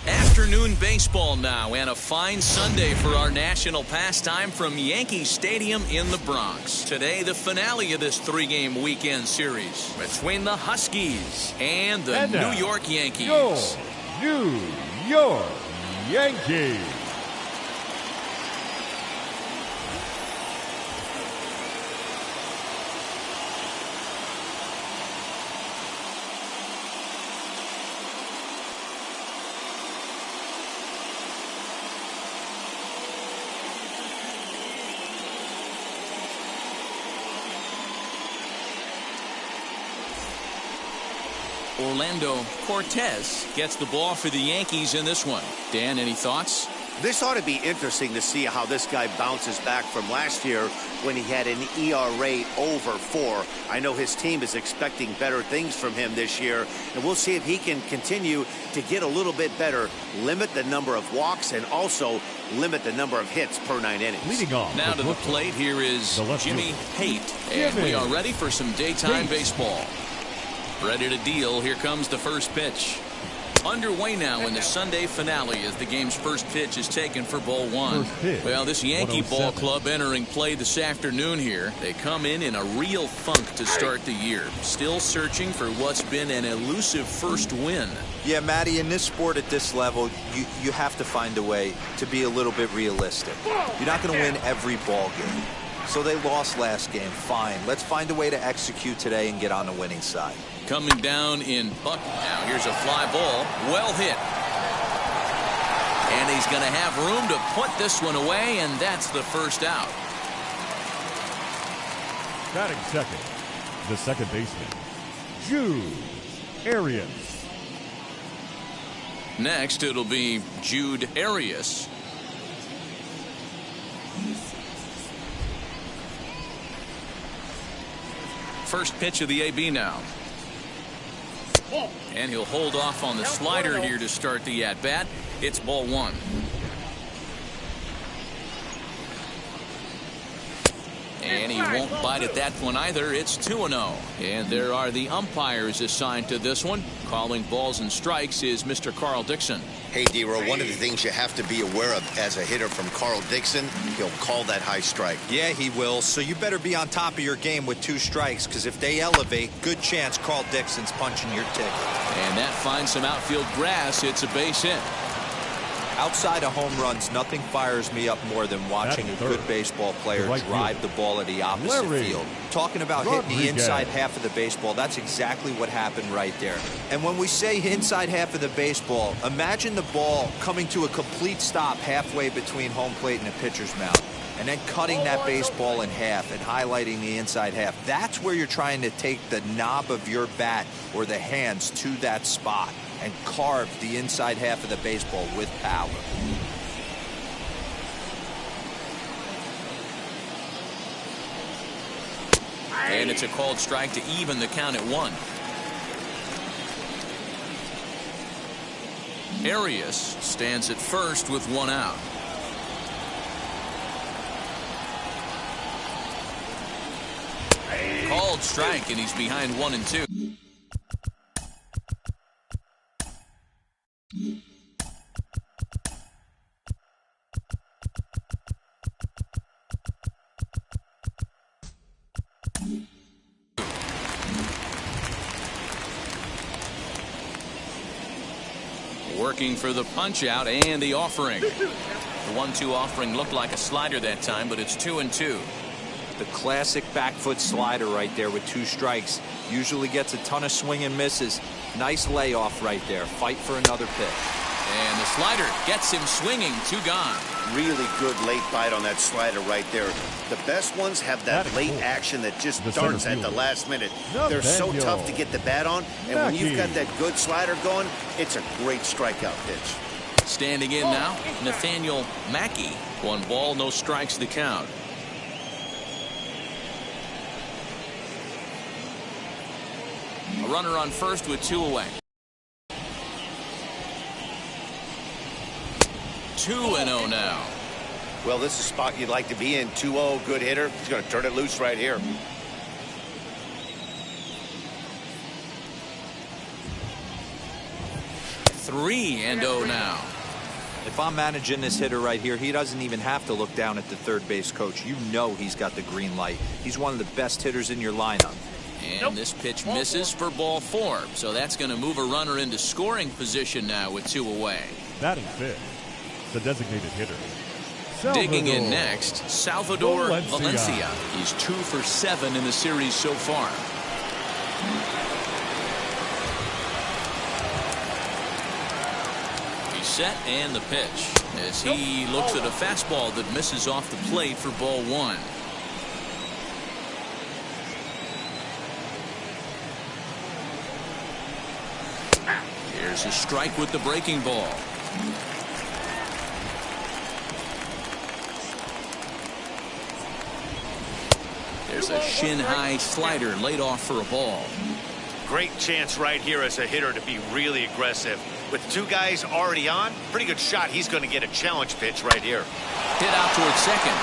Afternoon baseball now, and a fine Sunday for our national pastime from Yankee Stadium in the Bronx. Today, the finale of this three-game weekend series between the Huskies and the New York Yankees. Your New York Yankees. Orlando Cortez gets the ball for the Yankees in this one. Dan, any thoughts? This ought to be interesting to see how this guy bounces back from last year when he had an ERA over 4. I know his team is expecting better things from him this year, and we'll see if he can continue to get a little bit better, limit the number of walks, and also limit the number of hits per 9 innings. Leading off now to the plate, here is Jimmy Haight, and we are ready for some daytime baseball. Ready to deal. Here comes the first pitch. Underway now in the Sunday finale as the game's first pitch is taken for ball one. Well, this Yankee ball club entering play this afternoon here. They come in a real funk to start the year. Still searching for what's been an elusive first win. Yeah, Matty, in this sport at this level, you have to find a way to be a little bit realistic. You're not going to win every ball game. So they lost last game. Fine. Let's find a way to execute today and get on the winning side. Coming down in Buck. Now here's a fly ball. Well hit. And he's going to have room to put this one away, and that's the first out. Batting second, the second baseman, Jude Arias. Next, it'll be Jude Arias. First pitch of the AB now. And he'll hold off on the slider here to start the at-bat. It's ball one. And he won't bite at that one either. It's 2-0. And there are the umpires assigned to this one. Calling balls and strikes is Mr. Carl Dixon. Hey, D-Row, one of the things you have to be aware of as a hitter from Carl Dixon, he'll call that high strike. Yeah, he will. So you better be on top of your game with 2 strikes, because if they elevate, good chance Carl Dixon's punching your ticket. And that finds some outfield grass. It's a base hit. Outside of home runs, nothing fires me up more than watching a good baseball player drive the ball at the opposite field. Talking about hitting the inside half of the baseball, that's exactly what happened right there. And when we say inside half of the baseball, imagine the ball coming to a complete stop halfway between home plate and the pitcher's mound, and then cutting that baseball in half and highlighting the inside half. That's where you're trying to take the knob of your bat or the hands to that spot and carve the inside half of the baseball with power. And it's a called strike to even the count at 1. Arias stands at first with 1 out. Called strike, and he's behind 1 and 2. looking for the punch out and the offering. The 1-2 offering looked like a slider that time, but it's 2-2. The classic back foot slider right there with 2 strikes. Usually gets a ton of swing and misses. Nice layoff right there. Fight for another pitch. And the slider gets him swinging. 2 gone. Really good late bite on that slider right there. The best ones have that late action that just darts at the last minute. They're so tough to get the bat on, and when you've got that good slider going, it's a great strikeout pitch. Standing in now, Nathaniel Mackey. 1 ball, no strikes to count. A runner on first with 2 away. 2-0 now. Well, this is a spot you'd like to be in. 2-0, good hitter. He's going to turn it loose right here. Three and 0 now. If I'm managing this hitter right here, he doesn't even have to look down at the third base coach. You know he's got the green light. He's one of the best hitters in your lineup. And this pitch misses for ball 4. So that's going to move a runner into scoring position now with 2 away. Batting fifth, the designated hitter. Digging in next, Salvador Valencia. He's 2 for 7 in the series so far. He's set and the pitch as he looks at a fastball that misses off the plate for ball 1. Here's a strike with the breaking ball. There's a shin-high slider laid off for a ball. Great chance right here as a hitter to be really aggressive. With 2 guys already on, pretty good shot. He's going to get a challenge pitch right here. Hit out towards second.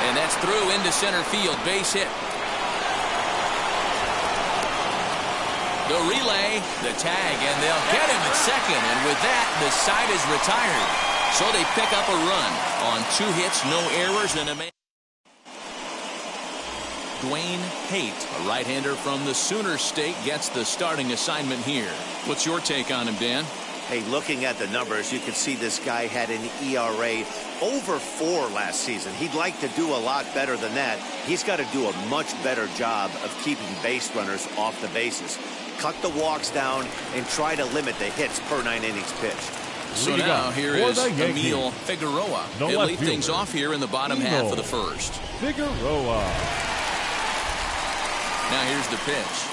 And that's through into center field. Base hit. The relay, the tag, and they'll get him at second. And with that, the side is retired. So they pick up a run on 2 hits, no errors, and a man. Dwayne Haight, a right-hander from the Sooner State, gets the starting assignment here. What's your take on him, Dan? Hey, looking at the numbers, you can see this guy had an ERA over 4 last season. He'd like to do a lot better than that. He's got to do a much better job of keeping base runners off the bases. Cut the walks down and try to limit the hits per 9 innings pitched. So now here is Emil Figueroa. He'll lead things off here in the bottom half of the first. Figueroa. Now here's the pitch.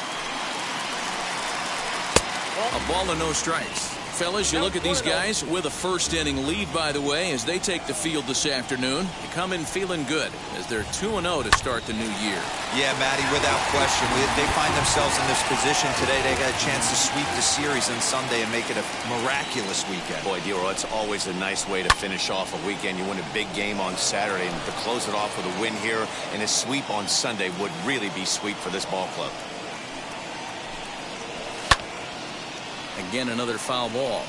A ball and no strikes. Fellas, you look at these guys with a first-inning lead, by the way, as they take the field this afternoon. They come in feeling good as they're 2-0 to start the new year. Yeah, Matty, without question. They find themselves in this position today. They got a chance to sweep the series on Sunday and make it a miraculous weekend. Boy, Dero, it's always a nice way to finish off a weekend. You win a big game on Saturday, and to close it off with a win here and a sweep on Sunday would really be sweet for this ball club. Again, another foul ball.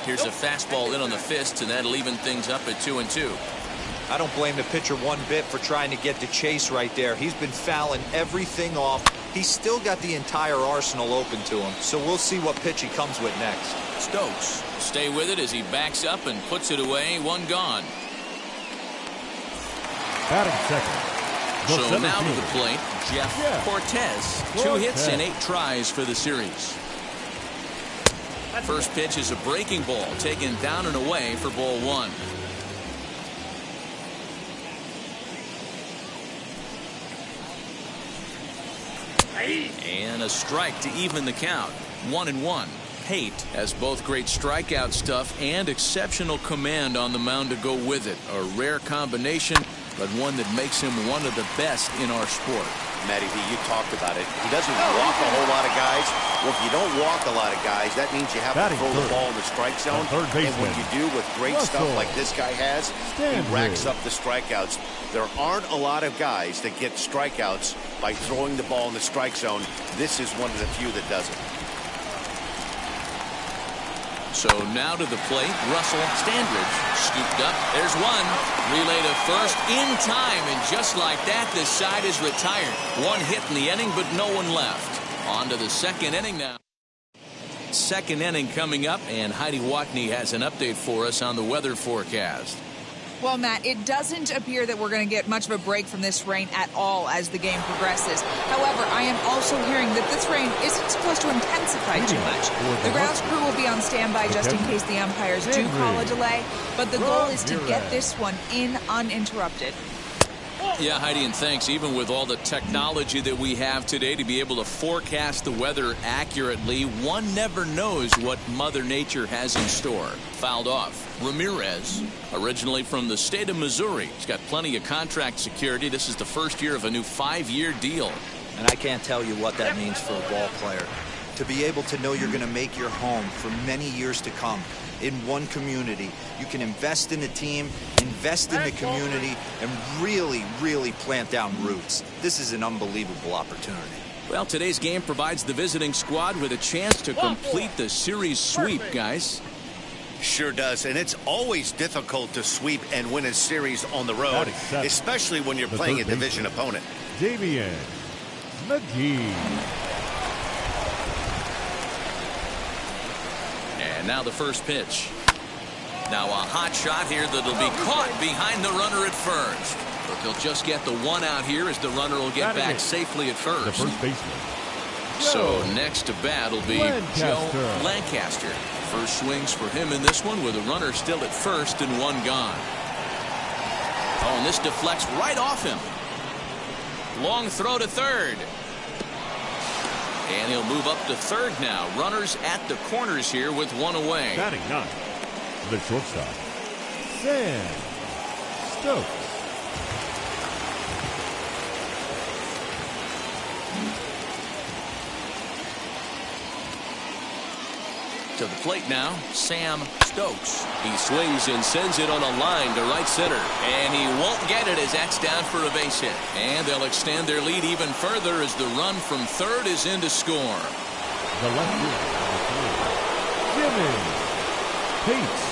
Here's a fastball in on the fists, and that'll even things up at 2-2. I don't blame the pitcher one bit for trying to get the chase right there. He's been fouling everything off. He's still got the entire arsenal open to him, so we'll see what pitch he comes with next. Stokes stay with it as he backs up and puts it away. 1 gone. Batting second. So now to the plate, Jeff Cortez. 2 hits and 8 tries for the series. First pitch is a breaking ball taken down and away for ball 1. And a strike to even the count. 1-1. Haight has both great strikeout stuff and exceptional command on the mound to go with it. A rare combination, but one that makes him one of the best in our sport. Matty V, you talked about it. He doesn't walk a whole lot of guys. Well, if you don't walk a lot of guys, that means you have to throw the ball in the strike zone. And what you do with great stuff like this guy has, he racks up the strikeouts. There aren't a lot of guys that get strikeouts by throwing the ball in the strike zone. This is one of the few that does it. So now to the plate, Russell Standridge scooped up. There's one. Relay to first in time, and just like that, this side is retired. One hit in the inning, but no one left. On to the second inning now. Second inning coming up, and Heidi Watney has an update for us on the weather forecast. Well, Matt, it doesn't appear that we're going to get much of a break from this rain at all as the game progresses. However, I am also hearing that this rain isn't supposed to intensify too much. The grounds crew will be on standby just in case the umpires do call a delay, but the goal is to get this one in uninterrupted. Yeah, Heidi, and thanks. Even with all the technology that we have today to be able to forecast the weather accurately, one never knows what Mother Nature has in store. Fouled off. Ramirez, originally from the state of Missouri. He's got plenty of contract security. This is the first year of a new 5-year deal. And I can't tell you what that means for a ball player. To be able to know you're going to make your home for many years to come in one community. You can invest in the team, invest in the community, and really, really plant down roots. This is an unbelievable opportunity. Well, today's game provides the visiting squad with a chance to complete the series sweep, guys. Sure does, and it's always difficult to sweep and win a series on the road, especially when you're playing a division opponent. Damian McGee. And now the first pitch. Now a hot shot here that'll be caught behind the runner at first. But they'll just get the one out here as the runner will get back safely at first. The first baseman. So next to bat will be Joe Lancaster. First swings for him in this one with a runner still at first and one gone. Oh, and this deflects right off him. Long throw to third. And he'll move up to third now. Runners at the corners here with one away. Batting nine. The shortstop, Sam Stokes. To the plate now, Sam Stokes. He swings and sends it on a line to right center. And he won't get it as that's down for a base hit. And they'll extend their lead even further as the run from third is in to score. The left fielder, Jimmy Pate.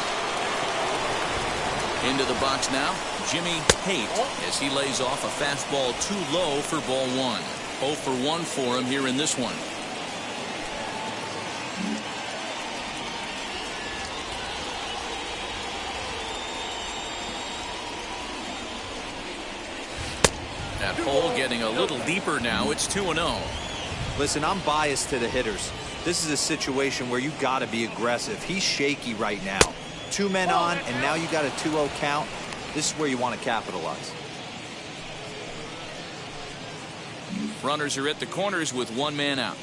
Into the box now, Jimmy Haight as he lays off a fastball too low for ball one. 0 for 1 for him here in this one. That hole getting a little deeper now. It's 2-0. Listen, I'm biased to the hitters. This is a situation where you got to be aggressive. He's shaky right now. 2 men on, and now you got a 2-0 count. This is where you want to capitalize. Runners are at the corners with 1 man out.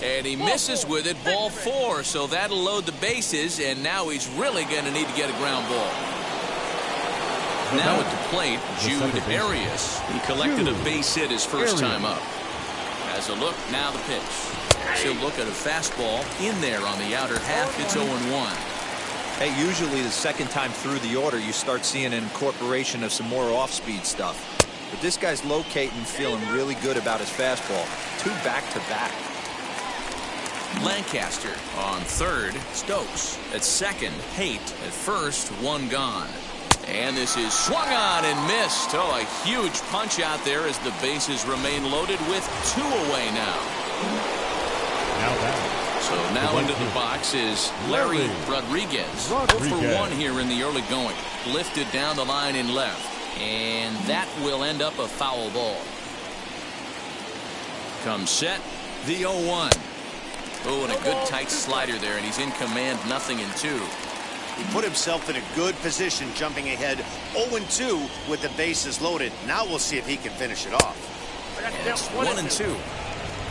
And he misses with it, ball 4, so that'll load the bases, and now he's really going to need to get a ground ball. Now at the plate, Jude Arias. He collected a base hit his first time up. As a look, now the pitch. She'll look at a fastball in there on the outer half. It's 0-1. Hey, usually the second time through the order, you start seeing an incorporation of some more off-speed stuff. But this guy's locating, feeling really good about his fastball. 2 back-to-back. Lancaster on third. Stokes at second. Haight at first. 1 gone. And this is swung on and missed. Oh, a huge punch out there as the bases remain loaded with 2 away now. So now into the box is Larry Rodriguez. 0 for 1 here in the early going. Lifted down the line in left. And that will end up a foul ball. Comes set. The 0-1. Oh, and a good tight slider there, and he's in command, 0-2. He put himself in a good position, jumping ahead 0-2 with the bases loaded. Now we'll see if he can finish it off. It's 1-2.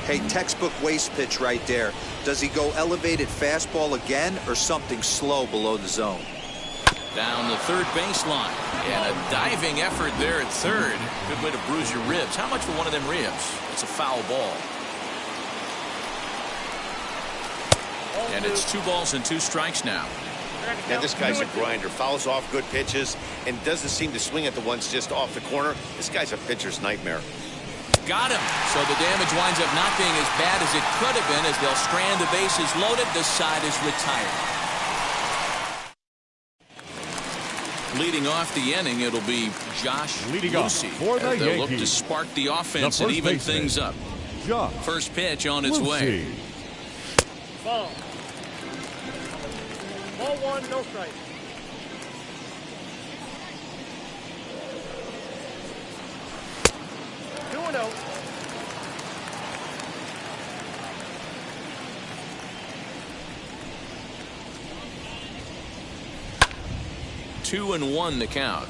Hey, textbook waste pitch right there. Does he go elevated fastball again or something slow below the zone? Down the third baseline. And a diving effort there at third. Good way to bruise your ribs. How much for one of them ribs? It's a foul ball. And it's 2 balls and 2 strikes now. Yeah, this guy's a grinder. Fouls off good pitches and doesn't seem to swing at the ones just off the corner. This guy's a pitcher's nightmare. Got him. So the damage winds up not being as bad as it could have been, as they'll strand the bases loaded. The side is retired. Leading off the inning, it'll be Josh Lucy. They'll look to spark the offense and even things up. First pitch on its way. Ball. Ball 1, no strike. Two and out. Two and one the count.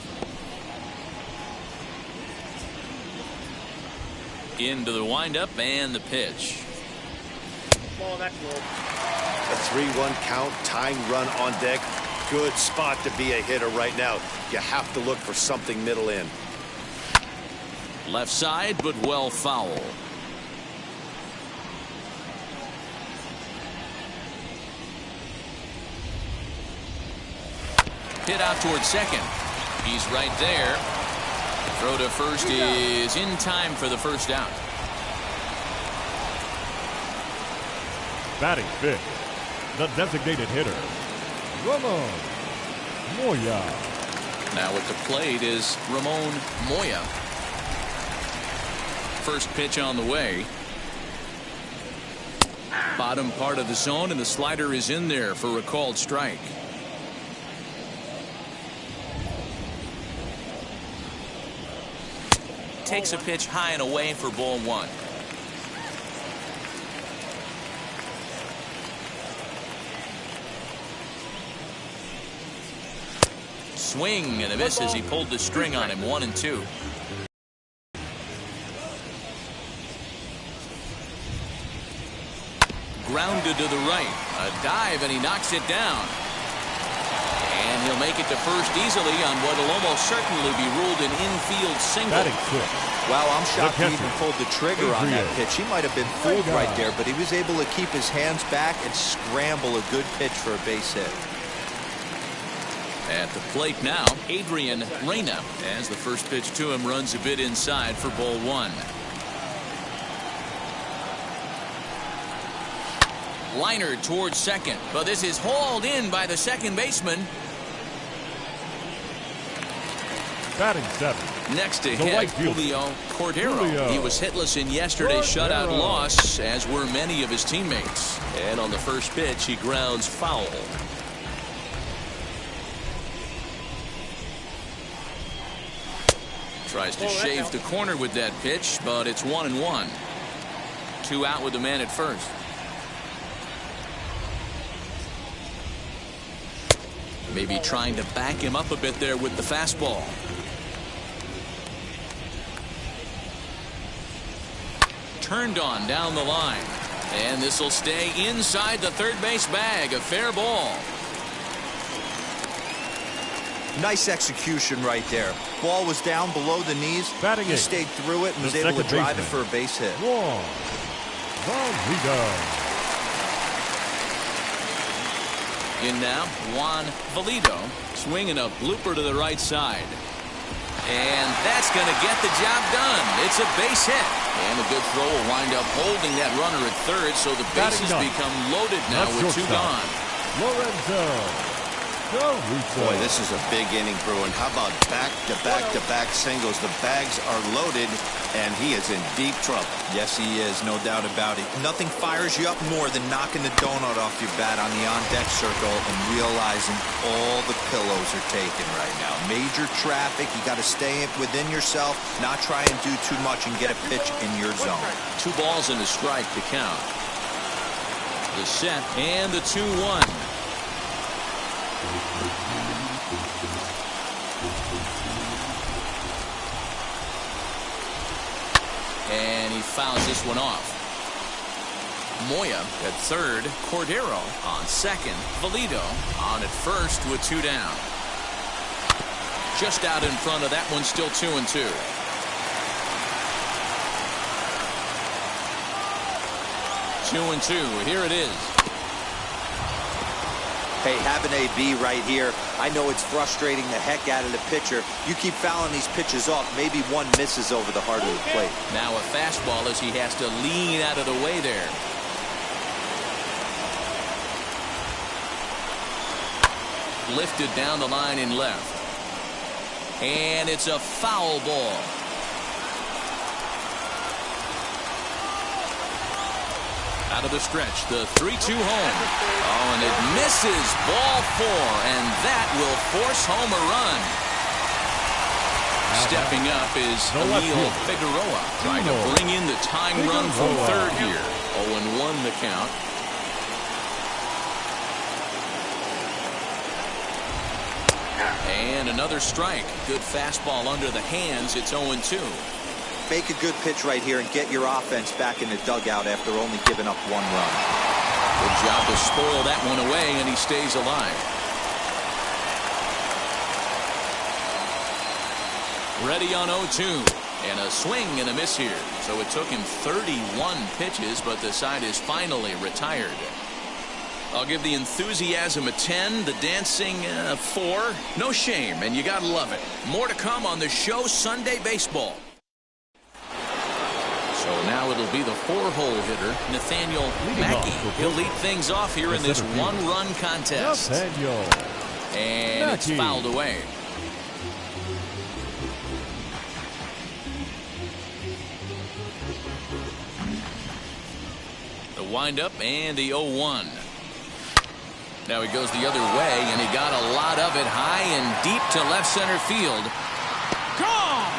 Into the windup and the pitch. Ball, that's low. A 3-1 count, tying run on deck. Good spot to be a hitter right now. You have to look for something middle in. Left side, but well foul. Hit out towards second. He's right there. Throw to first is in time for the first out. Batting fifth, the designated hitter, Ramon Moya. Now at the plate is Ramon Moya. First pitch on the way. Bottom part of the zone, and the slider is in there for a called strike. Takes a pitch high and away for ball one. Swing and a miss as he pulled the string on him. 1-2. Grounded to the right. A dive, and he knocks it down. And he'll make it to first easily on what will almost certainly be ruled an infield single. Wow, I'm shocked he even pulled the trigger on that pitch. He might have been fooled right there, but he was able to keep his hands back and scramble a good pitch for a base hit. At the plate now, Adrian Reyna, as the first pitch to him runs a bit inside for ball one. Liner towards second, but this is hauled in by the second baseman. Batting seventh. Next to hit, Julio Cordero. He was hitless in yesterday's shutout loss, as were many of his teammates. And on the first pitch, he grounds foul. Tries to shave the corner with that pitch, but it's 1-1. 2 out with the man at first. Maybe trying to back him up a bit there with the fastball. Turned on down the line. And this will stay inside the third base bag. A fair ball. Nice execution right there. Ball was down below the knees. He stayed through it and was able to drive it for a base hit. In now, Juan Valido, swinging a blooper to the right side. And that's going to get the job done. It's a base hit. And a good throw will wind up holding that runner at third, so the bases become loaded now with 2 gone. Boy, this is a big inning, Bruin. How about back-to-back-to-back singles? The bags are loaded, and he is in deep trouble. Yes, he is, no doubt about it. Nothing fires you up more than knocking the donut off your bat on the on-deck circle and realizing all the pillows are taken right now. Major traffic. You got to stay within yourself, not try and do too much and get a pitch in your zone. 2 balls and a strike to count. The set and the 2-1. And he fouls this one off. Moya at third, Cordero on second, Valido on at first with 2 down. Just out in front of that one, still 2-2. Two and two. Here it is. Hey, have an AB right here. I know it's frustrating the heck out of the pitcher. You keep fouling these pitches off, maybe one misses over the heart of the plate. Now a fastball as he has to lean out of the way there. Lifted down the line in left. And it's a foul ball. Out of the stretch, the 3-2 home. Oh, and it misses, ball 4, and that will force home a run. Stepping up is Emil Figueroa, trying to bring in the tying run from third here. 0-1 the count. And another strike. Good fastball under the hands. It's 0-2. Make a good pitch right here and get your offense back in the dugout after only giving up 1 run. Good job to spoil that one away, and he stays alive. Ready on 0-2. And a swing and a miss here. So it took him 31 pitches, but the side is finally retired. I'll give the enthusiasm a 10, the dancing 4. No shame, and you gotta love it. More to come on the show Sunday Baseball. So now it'll be the 4-hole hitter, Nathaniel Mackey. He'll lead things off here in this 1-run contest. And it's fouled away. The windup and the 0-1. Now he goes the other way, and he got a lot of it high and deep to left center field. Gone!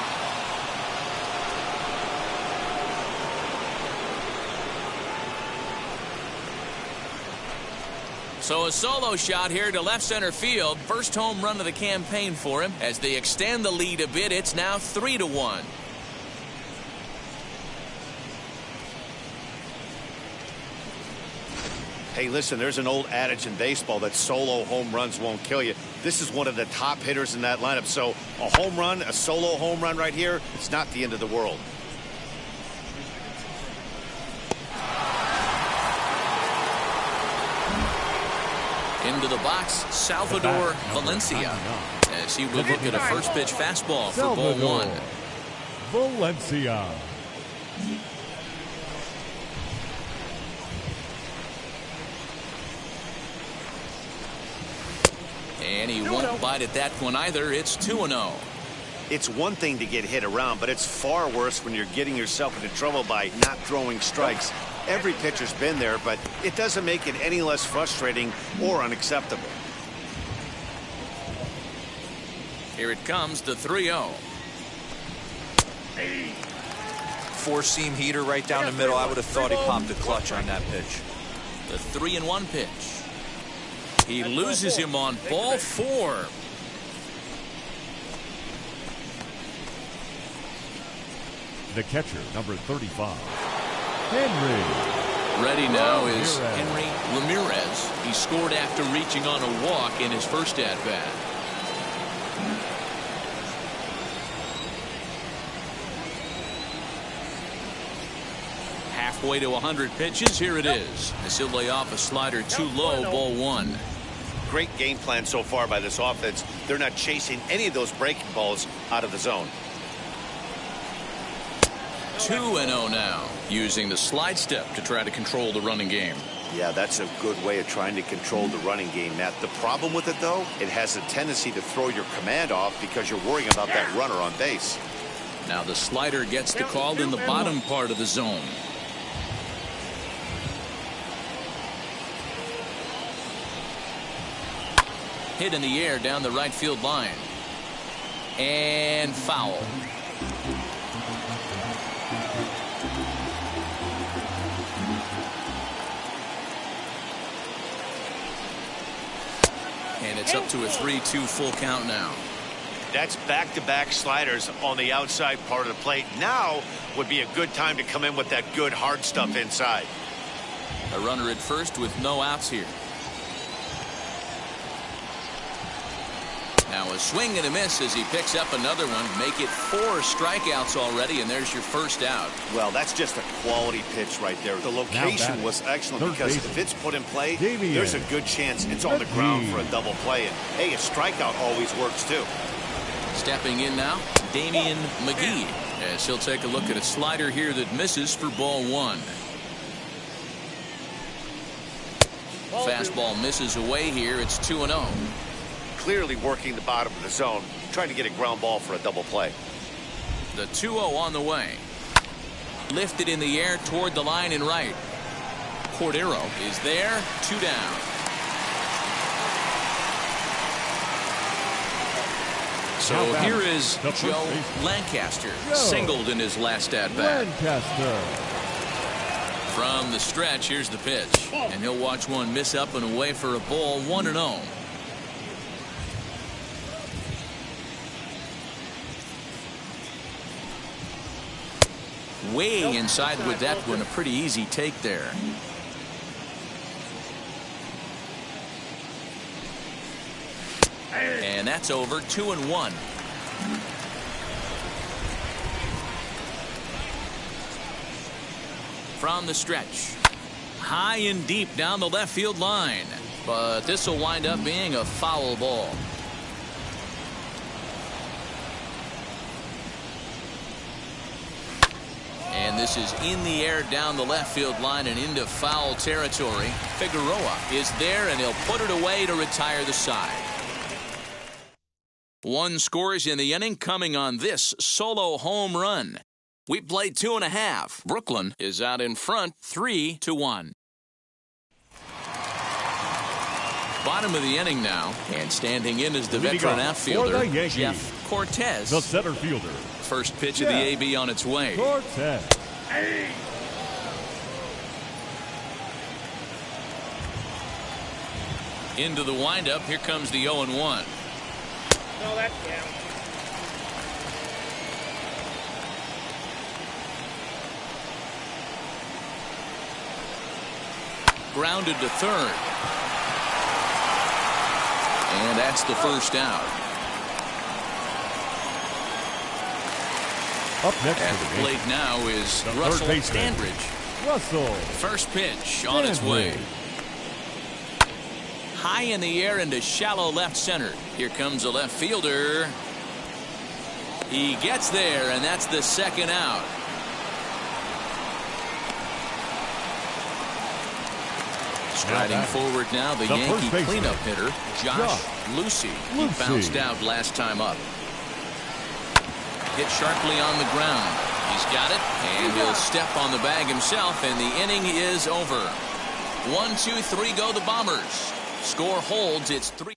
So a solo shot here to left center field. First home run of the campaign for him. As they extend the lead a bit, it's now 3-1. Hey, listen, there's an old adage in baseball that solo home runs won't kill you. This is one of the top hitters in that lineup. So a home run, a solo home run right here, it's not the end of the world. Into the box, Salvador Valencia, as he will look at a first pitch fastball for ball 1. Valencia. And he won't bite at that one either. It's 2-0. It's one thing to get hit around, but it's far worse when you're getting yourself into trouble by not throwing strikes. Every pitcher's been there, but it doesn't make it any less frustrating or unacceptable. Here it comes, the 3-0. 4-seam heater right down the middle. I would have thought he popped a clutch on that pitch. The 3-1 pitch. He loses him on ball 4. The catcher, number 35, Henry. Ready now is Henry Ramirez. He scored after reaching on a walk in his first at-bat. Halfway to 100 pitches. Here it is. As he'll lay off a slider too low, ball 1. Great game plan so far by this offense. They're not chasing any of those breaking balls out of the zone. 2-0 now, using the slide step to try to control the running game. Yeah, that's a good way of trying to control the running game, Matt. The problem with it, though, it has a tendency to throw your command off because you're worrying about that runner on base. Now the slider gets the call in the bottom part of the zone. Hit in the air down the right field line. And foul. And it's up to a 3-2 full count now. That's back-to-back sliders on the outside part of the plate. Now would be a good time to come in with that good hard stuff inside. A runner at first with no outs here. Now a A swing and a miss as he picks up another one. Make it 4 strikeouts already, and there's your first out. Well, that's just a quality pitch right there. The location was excellent because if it's put in play, there's a good chance it's on the ground for a double play. And, hey, a strikeout always works, too. Stepping in now, Damian McGee, as he'll take a look at a slider here that misses for ball 1. Fastball misses away here. It's 2-0. Clearly working the bottom of the zone, trying to get a ground ball for a double play. The 2-0 on the way. Lifted in the air toward the line and right. Cordero is there. 2 down. So here is Joe Lancaster, singled in his last at-bat. From the stretch, here's the pitch. And he'll watch one miss up and away for a ball. 1-0. Way inside with that one. A pretty easy take there. And that's over. 2-1. From the stretch. High and deep down the left field line. But this will wind up being a foul ball. And this is in the air down the left field line and into foul territory. Figueroa is there, and he'll put it away to retire the side. 1 scores in the inning coming on this solo home run. We played 2.5. Brooklyn is out in front 3-1. Bottom of the inning now, and standing in is the veteran outfielder, Jeff Cortez. The center fielder. First pitch of the AB on its way. Cortez. Into the windup. Here comes the 0-1. No, that's down. Grounded to third. And that's the first out. Up next at the plate now is Russell Standridge. Russell. First pitch on its way. High in the air into shallow left center. Here comes a left fielder. He gets there, and that's the second out. Striding forward now, the Yankee cleanup hitter, Josh Lucey. He bounced out last time up. Hit sharply on the ground. He's got it, and he'll step on the bag himself, and the inning is over. 1, 2, 3 go the Bombers. Score holds. It's 3.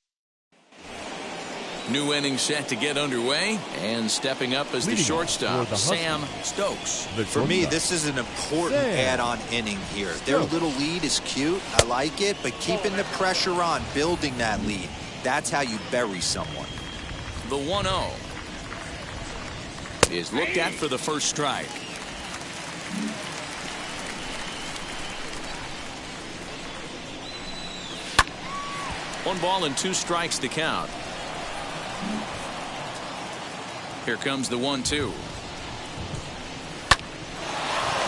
New inning set to get underway, and stepping up as the shortstop, Sam Stokes. For me, this is an important add-on inning here. Their little lead is cute. I like it, but keeping the pressure on, building that lead, that's how you bury someone. The 1-0 is looked at for the first strike. One ball and 2 strikes to count. Here comes the 1-2.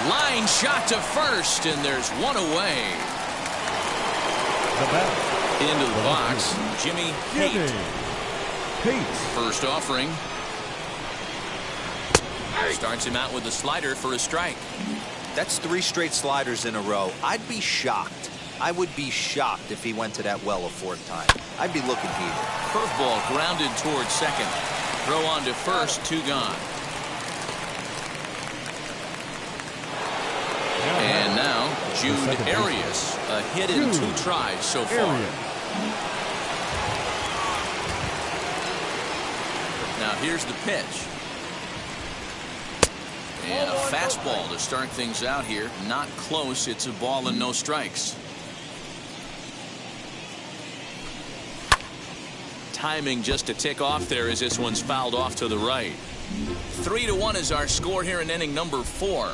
Line shot to first, and there's one away. Into the box, Jimmy Haight. First offering. Starts him out with a slider for a strike. That's 3 straight sliders in a row. I'd be shocked. I would be shocked if he went to that well a 4th time. I'd be looking heated. Curveball grounded towards second. Throw on to first, 2 gone. And now Jude Arias, a hit in 2 tries so far. Now here's the pitch. And a fastball to start things out here. Not close. It's a ball and no strikes. Timing just to tick off there as this one's fouled off to the right. 3-1 is our score here in inning number 4.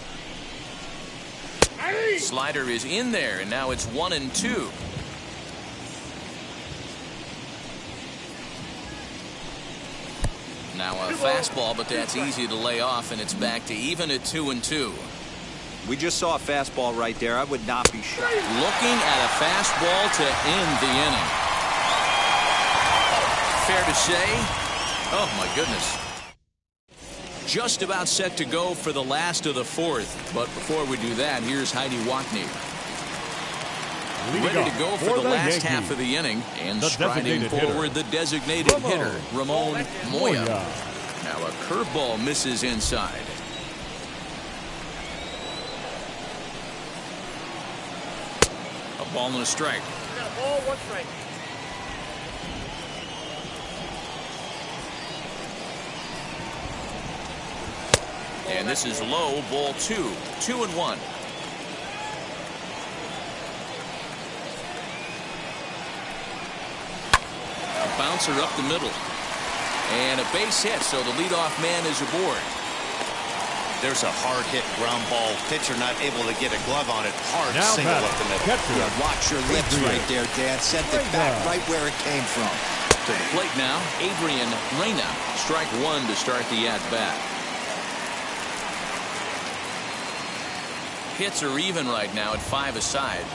Slider is in there, and now it's 1-2. Now a fastball, but that's easy to lay off, and it's back to even at 2-2. We just saw a fastball right there. I would not be shocked. Looking at a fastball to end the inning. Fair to say, oh my goodness. Just about set to go for the last of the fourth. But before we do that, here's Heidi Watney. Ready to go for the last Yankees, half of the inning. And the striding forward, the designated hitter, Ramon Moya. Now a curveball misses inside. A ball and a strike. We got a ball, 1 strike. And this is low, ball 2. 2-1. A bouncer up the middle. And a base hit, so the leadoff man is aboard. There's a hard hit ground ball. Pitcher not able to get a glove on it. Hard now single up the middle. Yeah, watch your lips right there, Dan. Sent it back right where it came from. To the plate now, Adrian Reyna. Strike 1 to start the at-bat. Hits are even right now at 5 aside.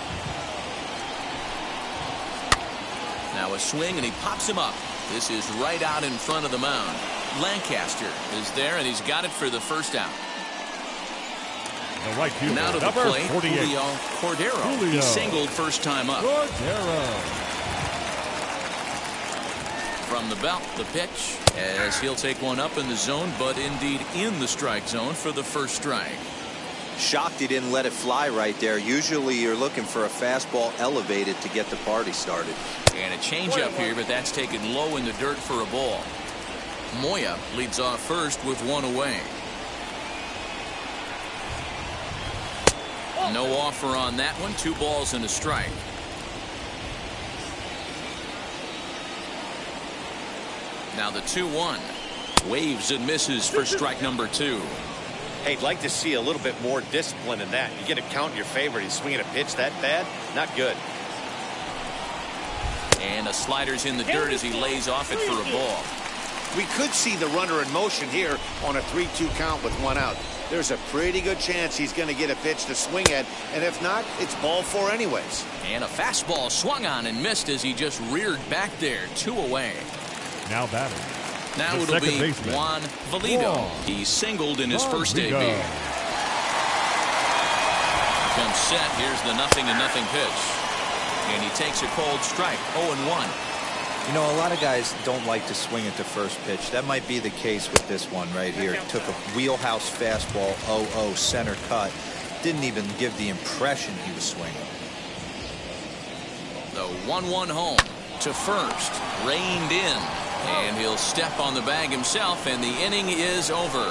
Now a swing, and he pops him up. This is right out in front of the mound. Lancaster is there, and he's got it for the first out. The right fielder, Now to the plate, Julio Cordero. He singled first time up. From the belt, the pitch, as he'll take one up in the zone, but indeed in the strike zone for the first strike. Shocked he didn't let it fly right there. Usually you're looking for a fastball elevated to get the party started. And a changeup here, but that's taken low in the dirt for a ball. Moya leads off first with 1 away. No offer on that one. 2 balls and a strike. Now the 2-1. Waves and misses for strike number 2. Hey, I'd like to see a little bit more discipline in that. You get a count in your favor. He's swinging a pitch that bad. Not good. And a slider's in the dirt as he lays off it for a ball. We could see the runner in motion here on a 3-2 count with 1 out. There's a pretty good chance he's going to get a pitch to swing at, and if not, it's ball 4 anyways. And a fastball swung on and missed as he just reared back there. 2 away. Now batting. Now it'll be Juan Valido. He singled in his first debut. Comes set. Here's the 0-0 pitch. And he takes a cold strike. 0-1. You know, a lot of guys don't like to swing at the first pitch. That might be the case with this one right here. Took a wheelhouse fastball, 0-0 center cut. Didn't even give the impression he was swinging. The 1-1 home to first. Reined in. And he'll step on the bag himself, and the inning is over.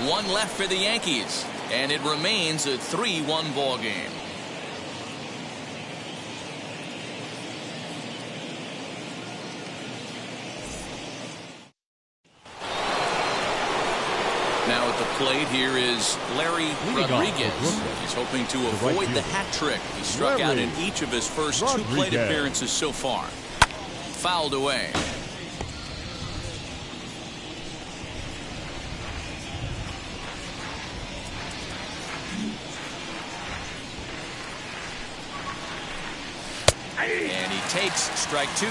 1 left for the Yankees, and it remains a 3-1 ball game. Now at the plate here is Larry Rodriguez. He's hoping to avoid the hat trick. He struck out in each of his first 2 plate appearances so far. Fouled away. And he takes strike 2.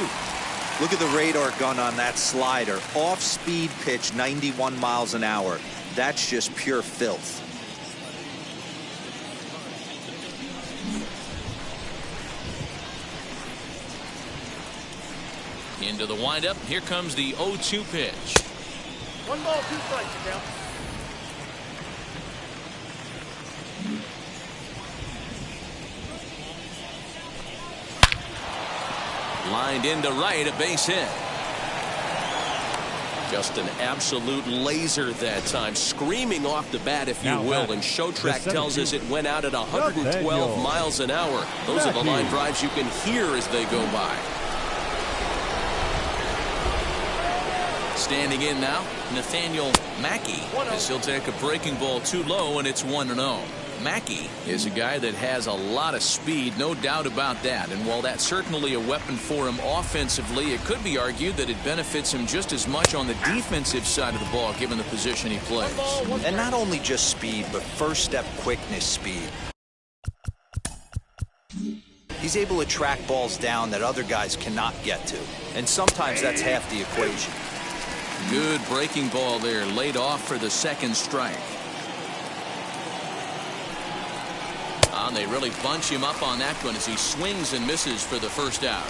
Look at the radar gun on that slider. Off-speed pitch, 91 miles an hour. That's just pure filth. Into the windup. Here comes the 0-2 pitch. 1 ball, 2 strikes, now. Lined into right, a base hit. Just an absolute laser that time, screaming off the bat, if you will. And Showtrack tells us it went out at 112 miles an hour. Those are the line drives you can hear as they go by. Standing in now, Nathaniel Mackey, as he'll take a breaking ball too low, and it's 1-0. Mackey is a guy that has a lot of speed, no doubt about that. And while that's certainly a weapon for him offensively, it could be argued that it benefits him just as much on the defensive side of the ball, given the position he plays. And not only just speed, but first step quickness speed. He's able to track balls down that other guys cannot get to. And sometimes that's half the equation. Good breaking ball there, laid off for the second strike. They really bunch him up on that one as he swings and misses for the first out.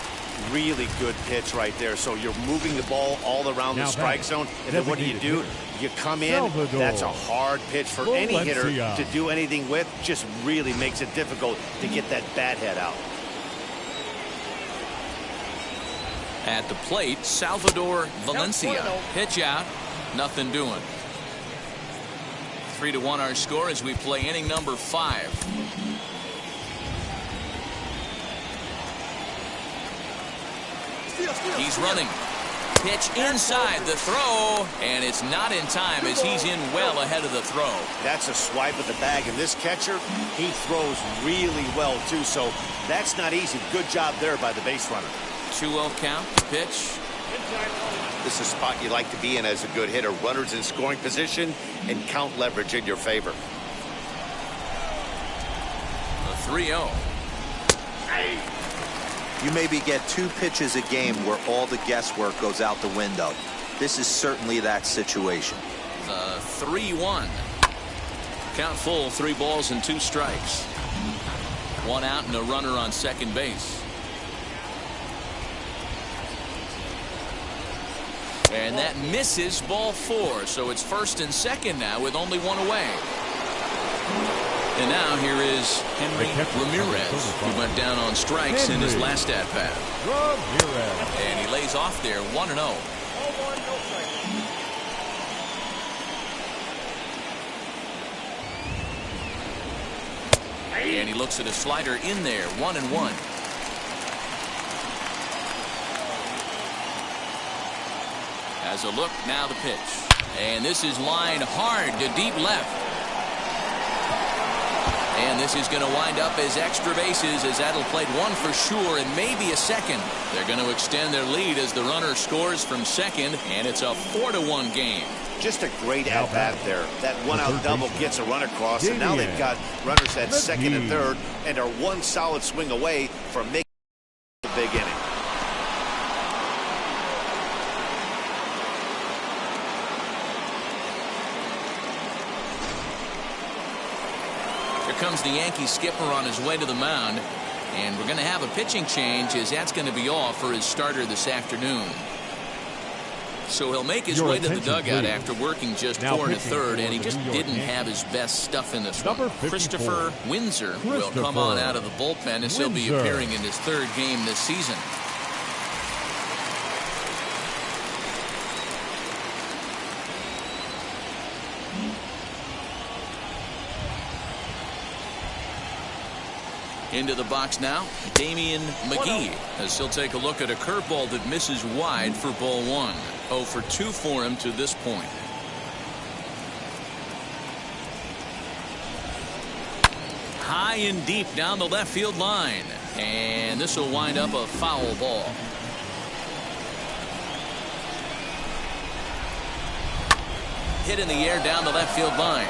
Really good pitch right there. So you're moving the ball all around the strike zone, and then what do? You come in. That's a hard pitch for any hitter to do anything with. Just really makes it difficult to get that bat head out. At the plate, Salvador Valencia. Pitch out, nothing doing. 3-1 our score as we play inning number 5. He's running. Pitch inside the throw, and it's not in time as he's in well ahead of the throw. That's a swipe of the bag, and this catcher, he throws really well too, so that's not easy. Good job there by the base runner. 2-0 count. Pitch. This is a spot you like to be in as a good hitter. Runners in scoring position and count leverage in your favor. A 3-0. You maybe get 2 pitches a game where all the guesswork goes out the window. This is certainly that situation. The 3-1. Count full, 3 balls and 2 strikes. 1 out and a runner on second base. And that misses, ball 4. So it's first and second now with only 1 away. And now here is Henry Ramirez, who went down on strikes in his last at-bat. And he lays off there, 1-0. And he looks at a slider in there, 1-1. As a look, now the pitch. And this is lined hard to deep left. And this is going to wind up as extra bases as that'll play 1 for sure and maybe a second. They're going to extend their lead as the runner scores from second, and it's a 4-1 game. Just a great at-bat there. That 1-out double gets a run across, and now they've got runners at second and third and are 1 solid swing away from making a big inning. Comes the Yankee skipper on his way to the mound, and we're going to have a pitching change as that's going to be all for his starter this afternoon. So he'll make his way to the dugout after working just 4 1/3, and he just didn't have his best stuff in this one. Christopher Windsor will come on out of the bullpen as he'll be appearing in his 3rd game this season. Into the box now, Damian McGee, as he'll take a look at a curveball that misses wide for ball 1. 0 for 2 for him to this point. High and deep down the left field line. And this will wind up a foul ball. Hit in the air down the left field line.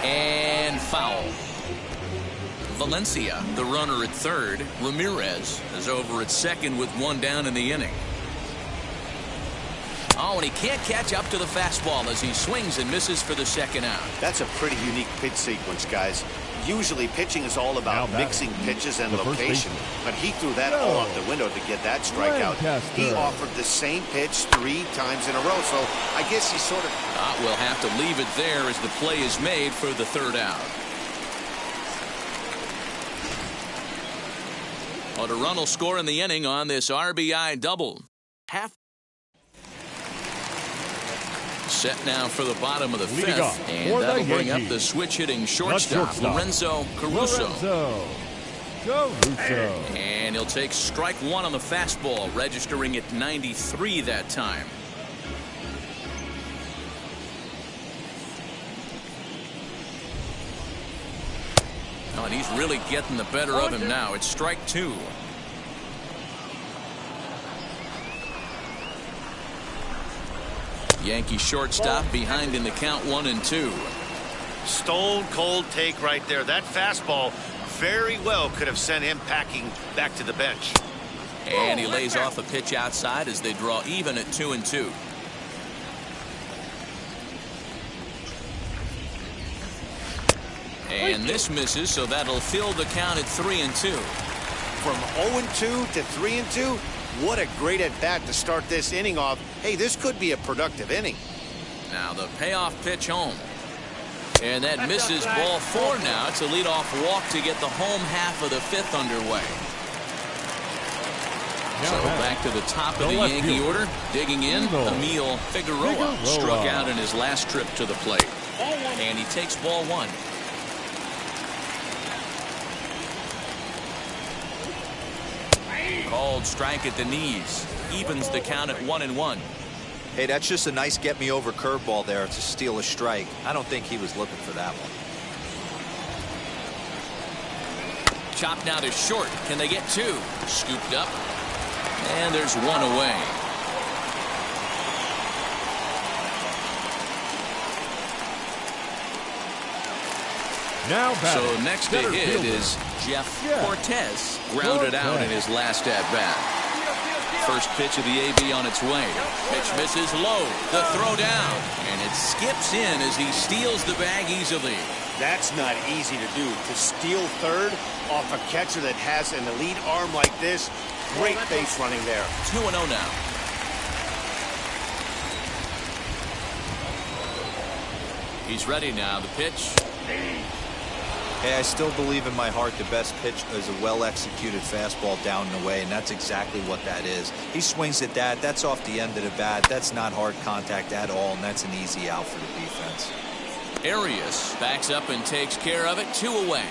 And foul. Valencia, the runner at third. Ramirez is over at second with 1 down in the inning. Oh, and he can't catch up to the fastball as he swings and misses for the second out. That's a pretty unique pitch sequence, guys. Usually pitching is all about mixing pitches and location, but he threw that all out the window to get that strikeout. He offered the same pitch 3 times in a row, so I guess he sort of... We'll have to leave it there as the play is made for the 3rd out. Well, the run will score in the inning on this RBI double. Set now for the bottom of the 5th, and that'll bring up the switch-hitting shortstop, Lorenzo Caruso. And he'll take strike 1 on the fastball, registering at 93 that time. Oh, and he's really getting the better of him now. It's strike 2. Yankee shortstop behind in the count 1-2. Stone cold take right there. That fastball very well could have sent him packing back to the bench. And he lays off a pitch outside as they draw even at 2-2. And this misses, so that'll fill the count at 3-2. From 0-2 to 3-2, what a great at bat to start this inning off. Hey, this could be a productive inning. Now the payoff pitch home. And that misses. Ball 4 now. It's a leadoff walk to get the home half of the 5th underway. So back to the top of the Yankee order. Digging in, Emil Figueroa struck out in his last trip to the plate. And he takes ball 1. Called strike at the knees. Evens the count at 1-1. Hey, that's just a nice get-me-over curveball there to steal a strike. I don't think he was looking for that one. Chopped now to short. Can they get 2? Scooped up. And there's 1 away. Now so next to hit is Jeff Cortez. Grounded out in his last at-bat. First pitch of the AB on its way. Pitch misses low. The throw down. And it skips in as he steals the bag easily. That's not easy to do. To steal third off a catcher that has an elite arm like this. Great base running there. 2-0 now. He's ready now. The pitch. Hey, I still believe in my heart the best pitch is a well-executed fastball down and away, and that's exactly what that is. He swings at that. That's off the end of the bat. That's not hard contact at all, and that's an easy out for the defense. Arias backs up and takes care of it. 2 away.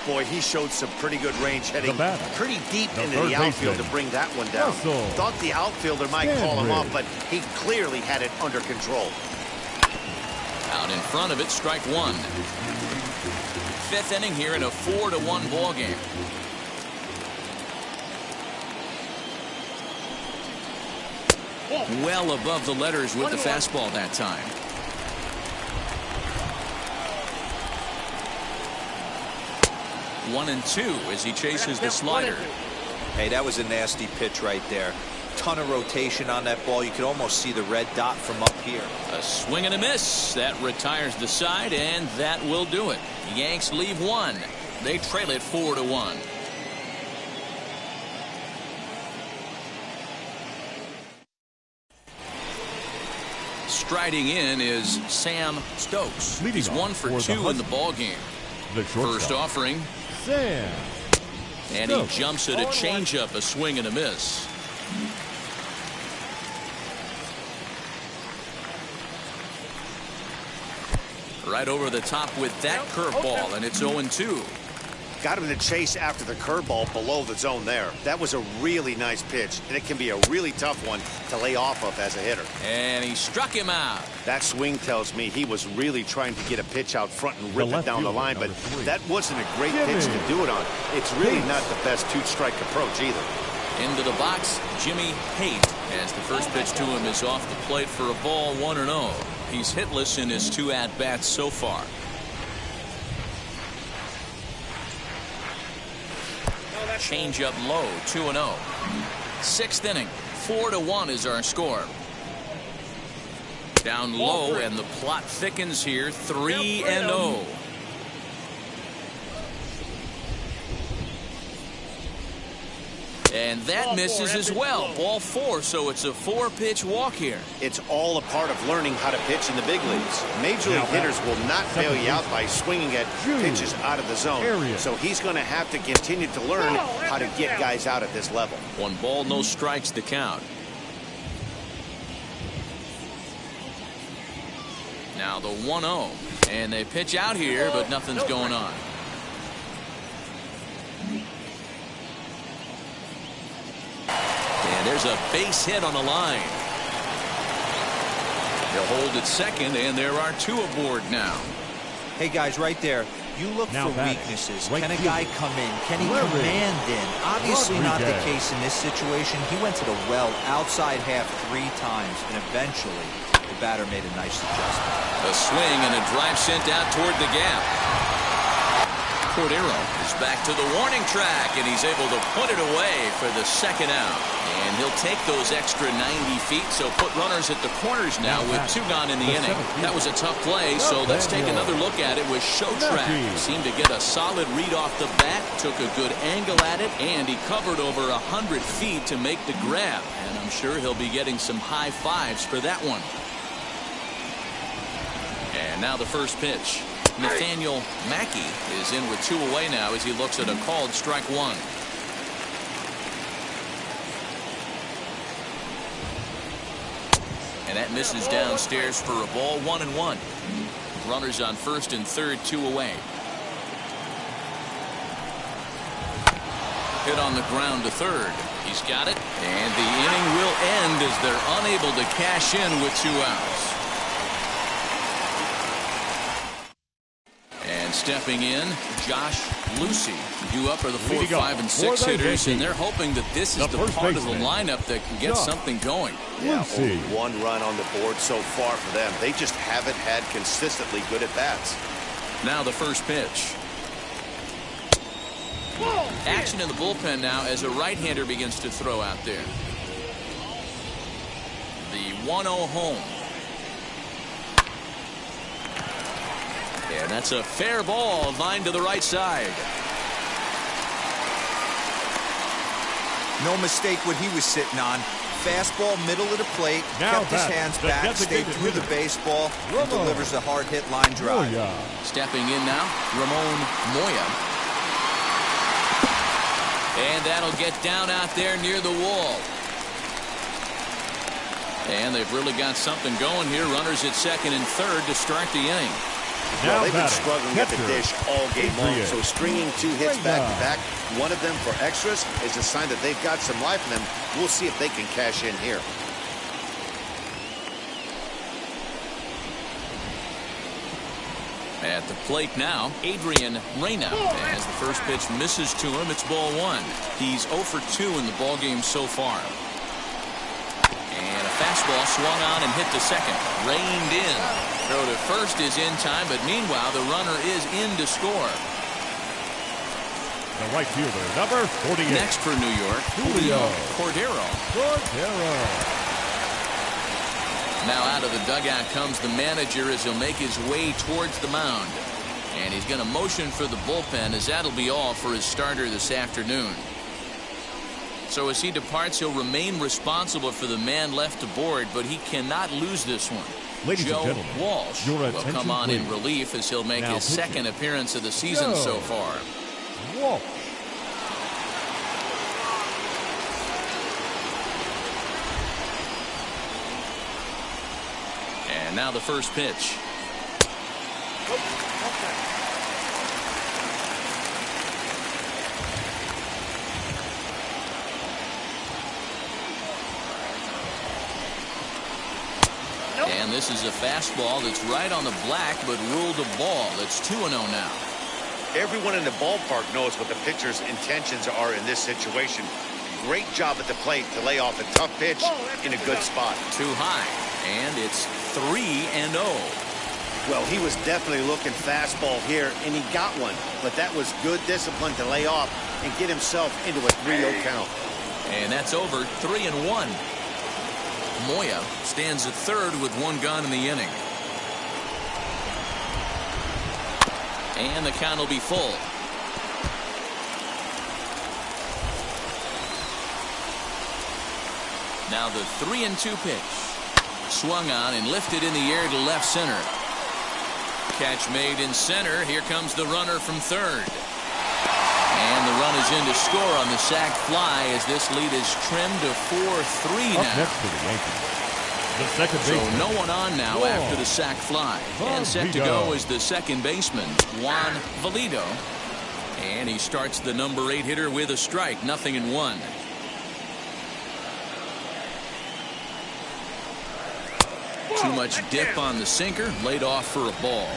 Boy, he showed some pretty good range heading pretty deep into the outfield to bring that one down. Thought the outfielder might call him off, but he clearly had it under control. Out in front of it, strike 1. 5th inning here in a 4-1 ball game. Well above the letters with the fastball that time. One and 2 as he chases the slider. Hey, that was a nasty pitch right there. Ton of rotation on that ball. You could almost see the red dot from up here. A swing and a miss. That retires the side, and that will do it. Yanks leave 1. They trail it 4-1. Striding in is Sam Stokes. He's 1 for 2 in the ball game. First offering. Sam. And he jumps at a changeup, a swing and a miss. Right over the top with that curveball, and it's 0-2. Got him to chase after the curveball below the zone there. That was a really nice pitch, and it can be a really tough one to lay off of as a hitter. And he struck him out. That swing tells me he was really trying to get a pitch out front and rip it down the line, but that wasn't a great pitch to do it on. It's really not the best 2-strike approach either. Into the box, Jimmy Haight, as the first pitch to him is off the plate for a ball, 1-0. He's hitless in his 2 at-bats so far. Change up low, 2-0. 6th inning, 4-1 is our score. Down low, and the plot thickens here, 3-0. And that misses as well. Ball 4, so it's a 4-pitch walk here. It's all a part of learning how to pitch in the big leagues. Major league hitters will not bail you out by swinging at pitches out of the zone. So he's going to have to continue to learn how to get guys out at this level. 1 ball, no strikes to count. Now the 1-0. And they pitch out here, but nothing's going on. And there's a base hit on the line. They'll hold at second, and there are 2 aboard now. Hey, guys, right there. You look Now for batting, weaknesses. right Can a field. guy come in? Can he Larry command in? Obviously not the Rodriguez. case in this situation. He went to the well outside half 3 times, and eventually the batter made a nice adjustment. A swing and a drive sent out toward the gap. Cordero is back to the warning track, and he's able to put it away for the second out. And he'll take those extra 90 feet, so put runners at the corners now with 2 gone in the inning. That was a tough play, so let's take another look at it with show track. Seemed to get a solid read off the bat, took a good angle at it, and he covered over 100 feet to make the grab. And I'm sure he'll be getting some high fives for that one. And now the first pitch. Nathaniel Mackey is in with 2 away now as he looks at a called strike 1. And that misses downstairs for a ball. 1-1. Runners on first and third, 2 away. Hit on the ground to third. He's got it. And the inning will end as they're unable to cash in with 2 outs. Stepping in, Josh Lucey, due up are the 4, 5, and 6 hitters, and they're hoping that this is the part of the lineup that can get something going. Yeah, only 1 run on the board so far for them. They just haven't had consistently good at bats. Now the first pitch. Action in the bullpen now as a right-hander begins to throw out there. The 1-0 home. And that's a fair ball, line to the right side. No mistake what he was sitting on. Fastball, middle of the plate, Now kept his hands back, stayed through the baseball, and delivers a hard hit line drive. Stepping in now, Ramon Moya. And that'll get down out there near the wall. And they've really got something going here. Runners at second and third to start the inning. Well, they've been struggling at the dish all game long, so stringing 2 hits back-to-back, one of them for extras, is a sign that they've got some life in them. We'll see if they can cash in here. At the plate now, Adrian Reyna. As the first pitch misses to him, it's ball 1. He's 0 for 2 in the ballgame so far. And a fastball swung on and hit to second. Reined in. Throw to first is in time, but meanwhile the runner is in to score. The right fielder, number 48. Next for New York, Julio Cordero. Now out of the dugout comes the manager as he'll make his way towards the mound. And he's going to motion for the bullpen as that'll be all for his starter this afternoon. So as he departs, he'll remain responsible for the man left to board, but he cannot lose this one. Ladies Joe and gentlemen, Walsh your will attention, come on please. in relief as he'll make Now his second pitching. appearance of the season Joe so far. Walsh. And now the first pitch. And this is a fastball that's right on the black, but ruled a ball. It's 2-0 now. Everyone in the ballpark knows what the pitcher's intentions are in this situation. Great job at the plate to lay off a tough pitch in a good spot. Too high, and it's 3-0. Well, he was definitely looking fastball here, and he got one. But that was good discipline to lay off and get himself into a 3-0 count. And that's over. 3-1. Moya stands at third with 1 gone in the inning. And the count will be full. Now the 3-2 pitch. Swung on and lifted in the air to left center. Catch made in center. Here comes the runner from third. And the run is in to score on the sac fly as this lead is trimmed to 4-3 now. Up next for the Yankees, the second baseman. So no one on now after the sac fly. And set to go is the second baseman, Juan Valido. And he starts the number 8 hitter with a strike, 0-1. Too much dip on the sinker, laid off for a ball.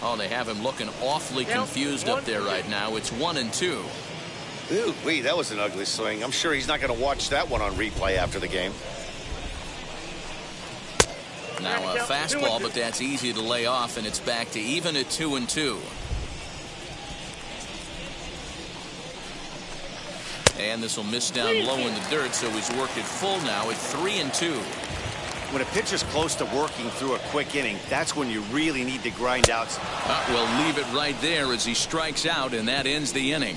Oh, they have him looking awfully confused up there right now. It's 1-2. Ooh, wait, that was an ugly swing. I'm sure he's not going to watch that one on replay after the game. Now a fastball, but that's easy to lay off, and it's back to even at 2-2. And this will miss down low in the dirt, so he's worked it full now at 3-2. When a pitcher's close to working through a quick inning, that's when you really need to grind out. We'll leave it right there as he strikes out, and that ends the inning.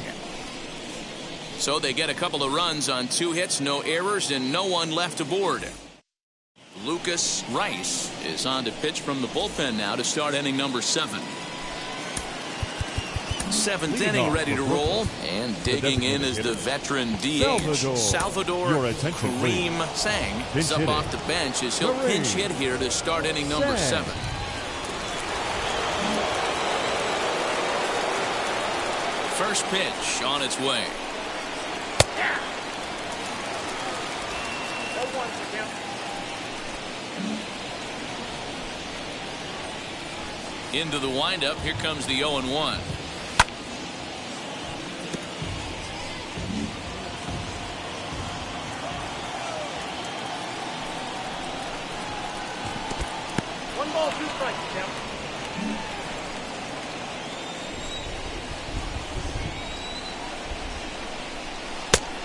So they get a couple of runs on 2 hits, no errors, and no one left aboard. Lucas Rice is on to pitch from the bullpen now to start inning number 7. 7th inning ready to roll, and digging in is the veteran DH Salvador Kareem Sang is up off the bench as he'll pinch hit here to start inning number 7. First pitch on its way. Into the windup. Here comes the 0-1. One ball, 2 strikes, count.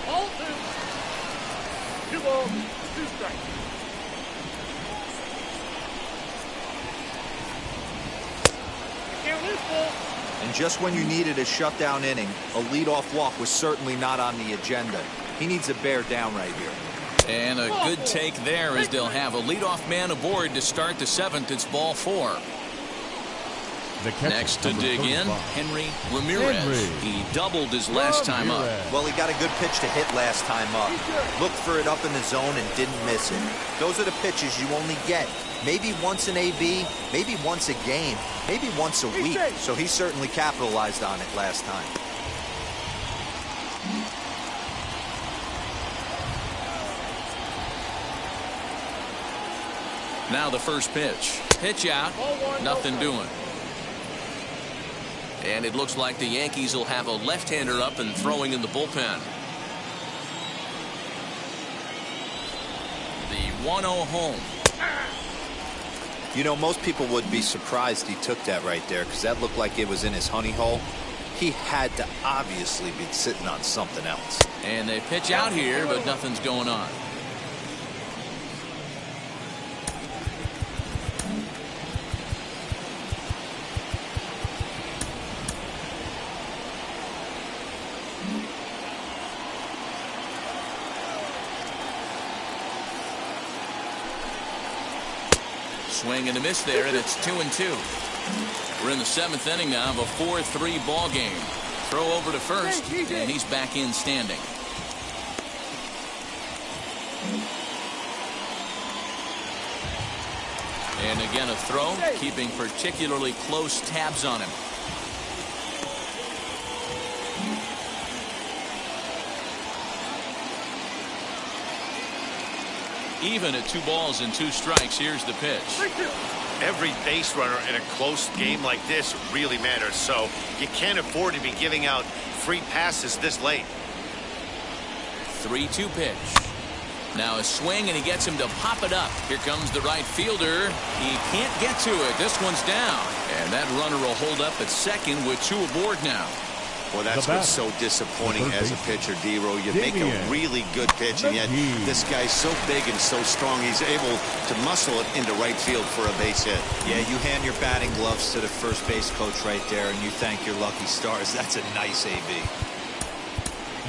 All 2. 2 balls, 2 strikes. And just when you needed a shutdown inning, a leadoff walk was certainly not on the agenda. He needs to bear down right here. And a good take there as they'll have a leadoff man aboard to start the 7th. It's ball 4. Next to dig in, Henry Ramirez. He doubled his last time up. Well, he got a good pitch to hit last time up. Looked for it up in the zone and didn't miss it. Those are the pitches you only get. Maybe once an AB, maybe once a game, maybe once a week. So he certainly capitalized on it last time. Now the first pitch. Pitch out. Nothing doing. And it looks like the Yankees will have a left-hander up and throwing in the bullpen. The 1-0 home. You know, most people would be surprised he took that right there because that looked like it was in his honey hole. He had to obviously be sitting on something else. And they pitch out here, but nothing's going on. Swing and a miss there, and it's 2-2. We're in the 7th inning now of a 4-3 ball game. Throw over to first, and he's back in standing. And again a throw, keeping particularly close tabs on him. Even at 2 balls and 2 strikes. Here's the pitch. Every base runner in a close game like this really matters, so you can't afford to be giving out free passes this late. 3-2 pitch. Now a swing, and he gets him to pop it up. Here comes the right fielder. He can't get to it. This one's down. And that runner will hold up at second with 2 aboard now. Well, that's what's so disappointing as a pitcher, D-Row. You make a really good pitch, and yet this guy's so big and so strong, he's able to muscle it into right field for a base hit. Yeah, you hand your batting gloves to the first base coach right there, and you thank your lucky stars. That's a nice AB.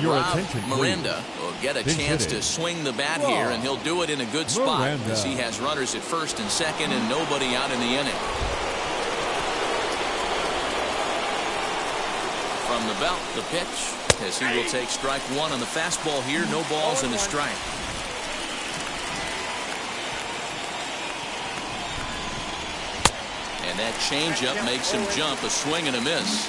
Rob Miranda will get a chance to swing the bat here, and he'll do it in a good spot as he has runners at first and second and nobody out in the inning. From the belt, the pitch, as he will take strike 1 on the fastball here. No balls and a strike. And that changeup makes him jump. A swing and a miss.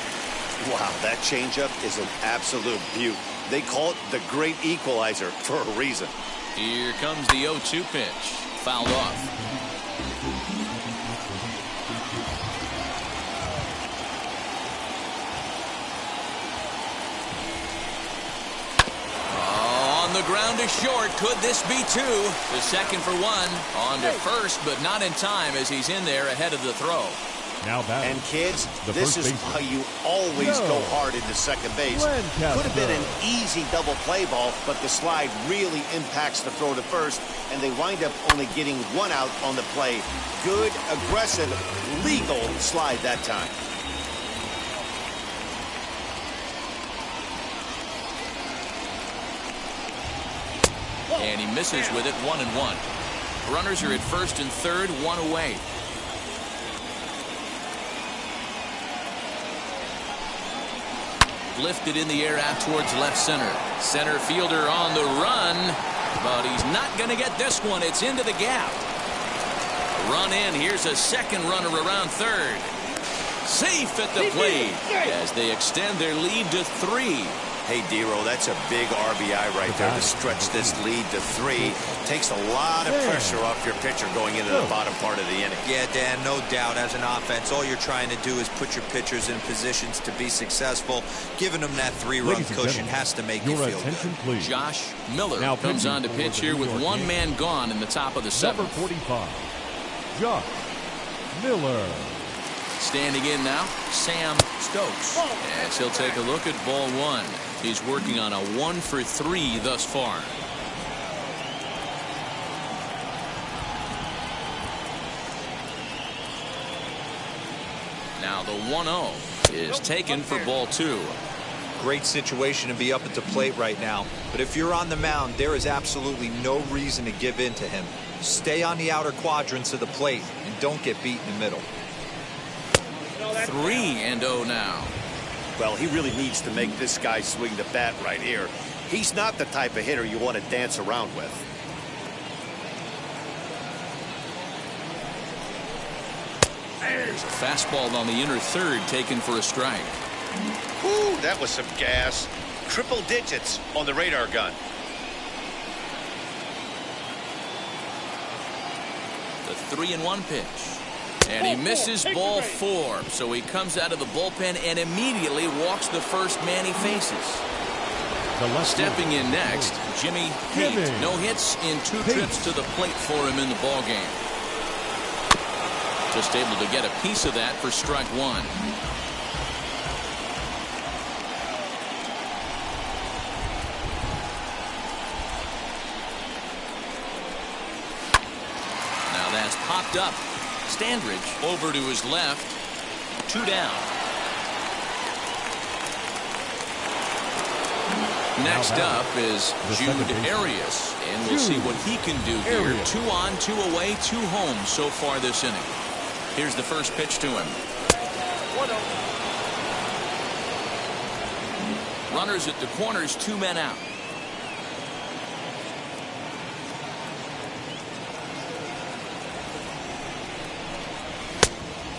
Wow, that changeup is an absolute beaut. They call it the great equalizer for a reason. Here comes the 0-2 pitch. Fouled off. the ground to short. Could this be two? The second for one. On to first, but not in time as he's in there ahead of the throw. Now batting. And kids, this is why you always go hard into second base. Could have been an easy double play ball, but the slide really impacts the throw to first, and they wind up only getting one out on the play. Good, aggressive, legal slide that time. And he misses with it, 1-1. Runners are at first and third, one away. Lifted in the air out towards left center. Center fielder on the run, but he's not going to get this one. It's into the gap. Run in. Here's a second runner around third. Safe at the plate as they extend their lead to 3. Hey, D-Roll, that's a big RBI right there to stretch this lead to 3. Takes a lot of pressure off your pitcher going into the bottom part of the inning. Yeah, Dan, no doubt. As an offense, all you're trying to do is put your pitchers in positions to be successful. Giving them that 3-run cushion has to make you feel good. Josh Miller now comes on to pitch here with one man gone in the top of the 7th. Number 45, Josh Miller. Standing in now, Sam Stokes. As he'll take a look at ball 1. He's working on a 1 for 3 thus far. Now the 1-0 is taken for ball 2. Great situation to be up at the plate right now. But if you're on the mound, there is absolutely no reason to give in to him. Stay on the outer quadrants of the plate and don't get beat in the middle. 3-0 now. Well, he really needs to make this guy swing the bat right here. He's not the type of hitter you want to dance around with. There's a fastball on the inner third taken for a strike. Whew, that was some gas. Triple digits on the radar gun. The 3-1 pitch. And he misses ball 4. So he comes out of the bullpen and immediately walks the first man he faces. Stepping in next, Jimmy Haight. No hits in 2 trips to the plate for him in the ballgame. Just able to get a piece of that for strike 1. Now that's popped up. Standridge over to his left. 2 down. Next up is Jude Arias, and we'll see what he can do here. 2 on, 2 away, 2 home so far this inning. Here's the first pitch to him. 1-0. Runners at the corners, 2 men out.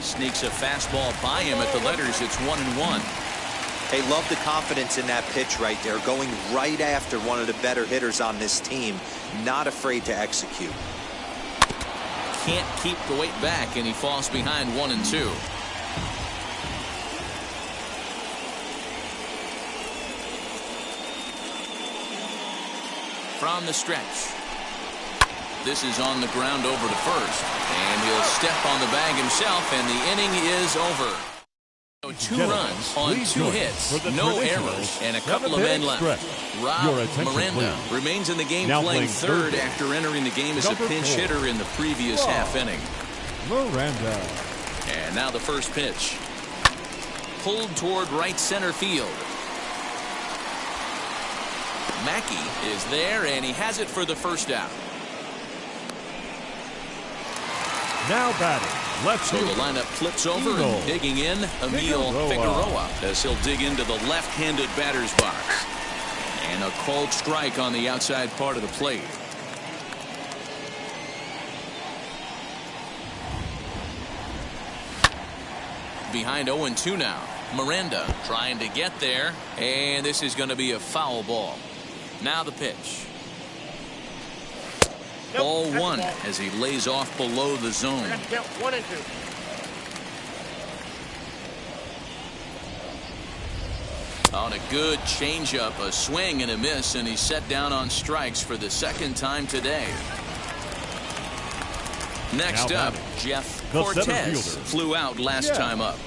Sneaks a fastball by him at the letters. It's 1-1. Hey, love the confidence in that pitch right there. Going right after one of the better hitters on this team. Not afraid to execute. Can't keep the weight back, and he falls behind 1-2. From the stretch. This is on the ground over to first, and he'll step on the bag himself, and the inning is over. So 2 runs on 2 hits, no errors, and a couple of men left. Rob Miranda remains in the game, playing third after entering the game as a pinch hitter in the previous half inning. Miranda. And now the first pitch. Pulled toward right center field. Mackey is there, and he has it for the first out. Now batting. Left so the lineup flips over and digging in Emil Figueroa as he'll dig into the left-handed batter's box. And a called strike on the outside part of the plate. Behind 0-2 now. Miranda trying to get there, and this is going to be a foul ball. Now the pitch. Ball 1 as he lays off below the zone. 1-2. On a good changeup, a swing and a miss, and he's set down on strikes for the second time today. Next up, Jeff Cortez flew out last time up.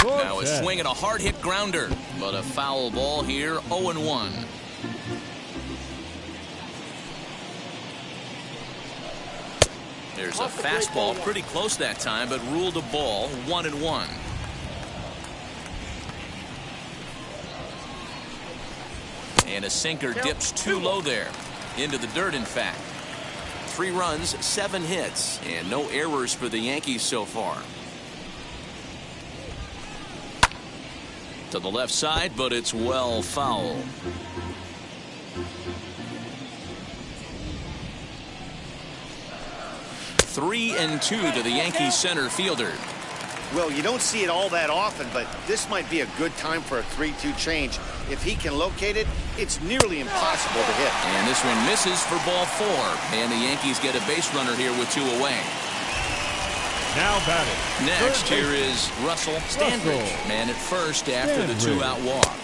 Now a swing and a hard-hit grounder, but a foul ball here, 0-1. There's a fastball pretty close that time, but ruled a ball, 1-1. And a sinker dips too low there. Into the dirt, in fact. 3 runs, 7 hits, and no errors for the Yankees so far. To the left side, but it's well foul. 3-2 to the Yankees center fielder. Well, you don't see it all that often, but this might be a good time for a 3-2 change. If he can locate it, it's nearly impossible to hit. And this one misses for ball 4. And the Yankees get a base runner here with 2 away. Now batting. Next, here is Russell Stanbridge. Man at first after the 2-out walk.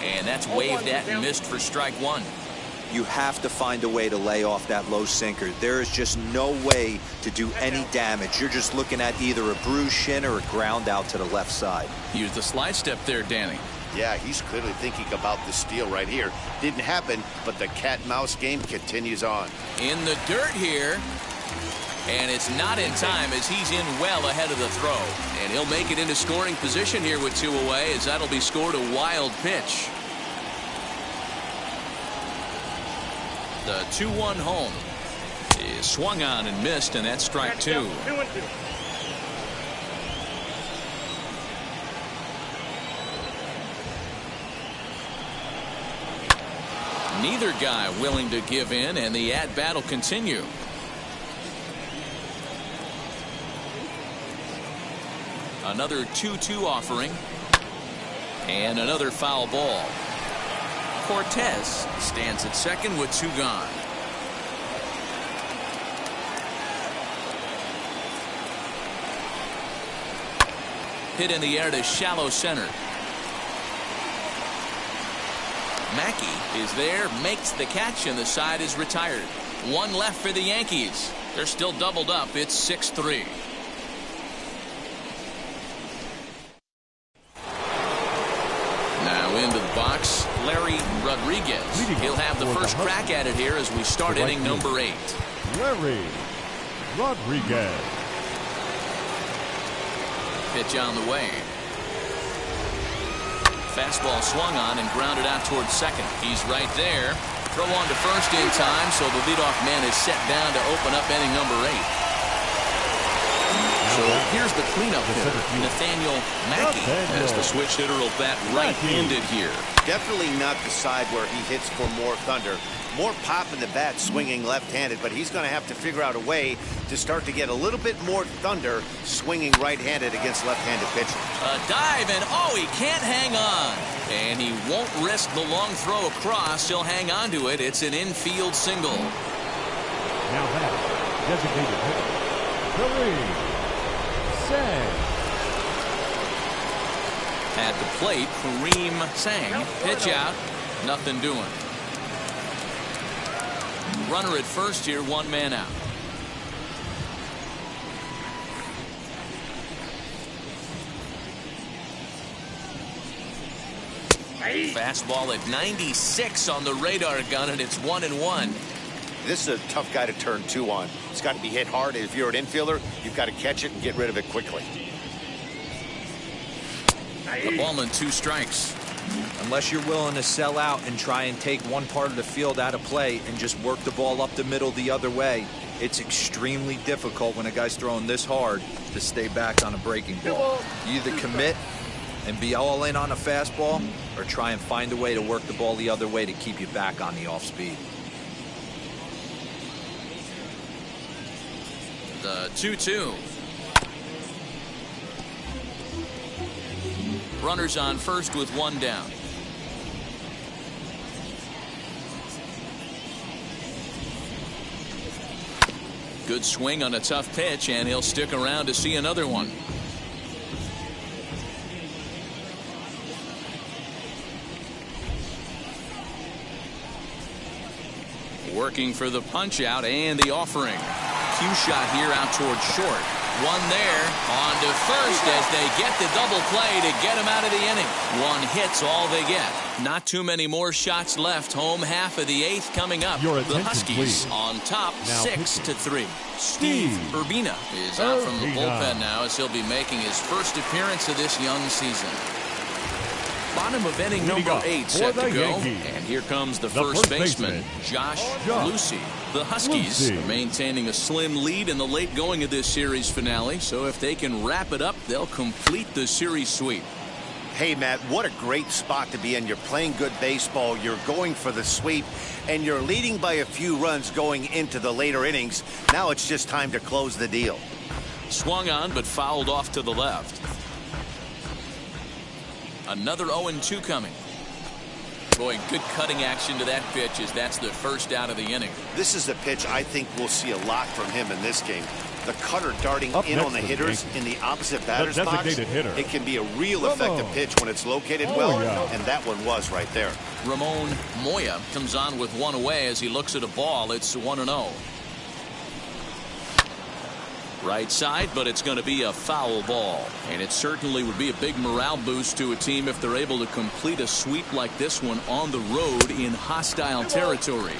And that's waved at and missed for strike 1. You have to find a way to lay off that low sinker. There is just no way to do any damage. You're just looking at either a bruised shin or a ground out to the left side. Use the slide step there, Danny. Yeah, he's clearly thinking about the steal right here. Didn't happen, but the cat-mouse game continues on. In the dirt here. And it's not in time as he's in well ahead of the throw. And he'll make it into scoring position here with 2 away, as that'll be scored a wild pitch. The 2-1 home is swung on and missed, and that's strike 2. 2-2. Neither guy willing to give in, and the at-bat will continue. Another 2-2 offering. And another foul ball. Cortez stands at second with 2 gone. Hit in the air to shallow center. Mackey is there, makes the catch, and the side is retired. 1 left for the Yankees. They're still doubled up. It's 6-3. Now into the box, Larry Rodriguez. He'll have the first crack at it here as we start inning number 8. Larry Rodriguez. Pitch on the way. Fastball swung on and grounded out towards second. He's right there. Throw on to first in time, so the leadoff man is set down to open up inning number 8. So here's the cleanup hitter, Nathaniel Mackey, as the switch hitter will bat right-handed here. Definitely not the side where he hits for more thunder. More pop in the bat swinging left-handed, but he's going to have to figure out a way to start to get a little bit more thunder swinging right-handed against left-handed pitching. A dive, and oh, he can't hang on. And he won't risk the long throw across. He'll hang on to it. It's an infield single. Now that designated hitter, Kareem Sang. At the plate, Kareem Sang. Pitch out. Nothing doing. Runner at first here, 1 man out. Fastball at 96 on the radar gun, and it's 1-1. This is a tough guy to turn 2 on. It's got to be hit hard. If you're an infielder, you've got to catch it and get rid of it quickly. The ball and 2 strikes. Unless you're willing to sell out and try and take one part of the field out of play and just work the ball up the middle the other way, it's extremely difficult when a guy's throwing this hard to stay back on a breaking ball. You either commit and be all in on a fastball or try and find a way to work the ball the other way to keep you back on the off speed. The 2-2. Runners on first with 1 down. Good swing on a tough pitch, and he'll stick around to see another one. looking for the punch out and the offering. Cue shot here out towards short. One there on to first as they get the double play to get him out of the inning. One hit's all they get. Not too many more shots left. Home half of the 8th coming up. The Huskies on top 6-3. Steve Urbina is out from the bullpen now as he'll be making his first appearance of this young season. Bottom of inning number 8 set to go. And here comes the first baseman, Josh Lucy. The Huskies are maintaining a slim lead in the late going of this series finale. So if they can wrap it up, they'll complete the series sweep. Hey, Matt, what a great spot to be in. You're playing good baseball. You're going for the sweep, and you're leading by a few runs going into the later innings. Now it's just time to close the deal. Swung on, but fouled off to the left. Another 0-2 coming. Boy, good cutting action to that pitch as that's the first out of the inning. This is a pitch I think we'll see a lot from him in this game. The cutter darting in on the hitters in the opposite batter's box. It can be a real effective pitch when it's located well, and that one was right there. Ramon Moya comes on with one away as he looks at a ball. It's 1-0. Right side, but it's going to be a foul ball. And it certainly would be a big morale boost to a team if they're able to complete a sweep like this one on the road in hostile territory.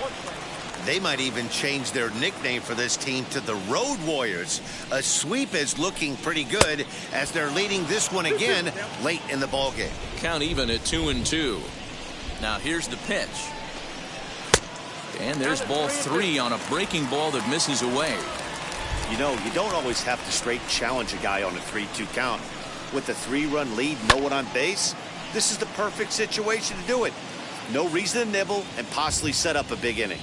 They might even change their nickname for this team to the Road Warriors. A sweep is looking pretty good as they're leading this one again late in the ballgame. Count even at 2-2. Now here's the pitch. And there's ball 3 on a breaking ball that misses away. You know, you don't always have to straight challenge a guy on a 3-2 count. With the 3-run lead, no one on base, this is the perfect situation to do it. No reason to nibble and possibly set up a big inning.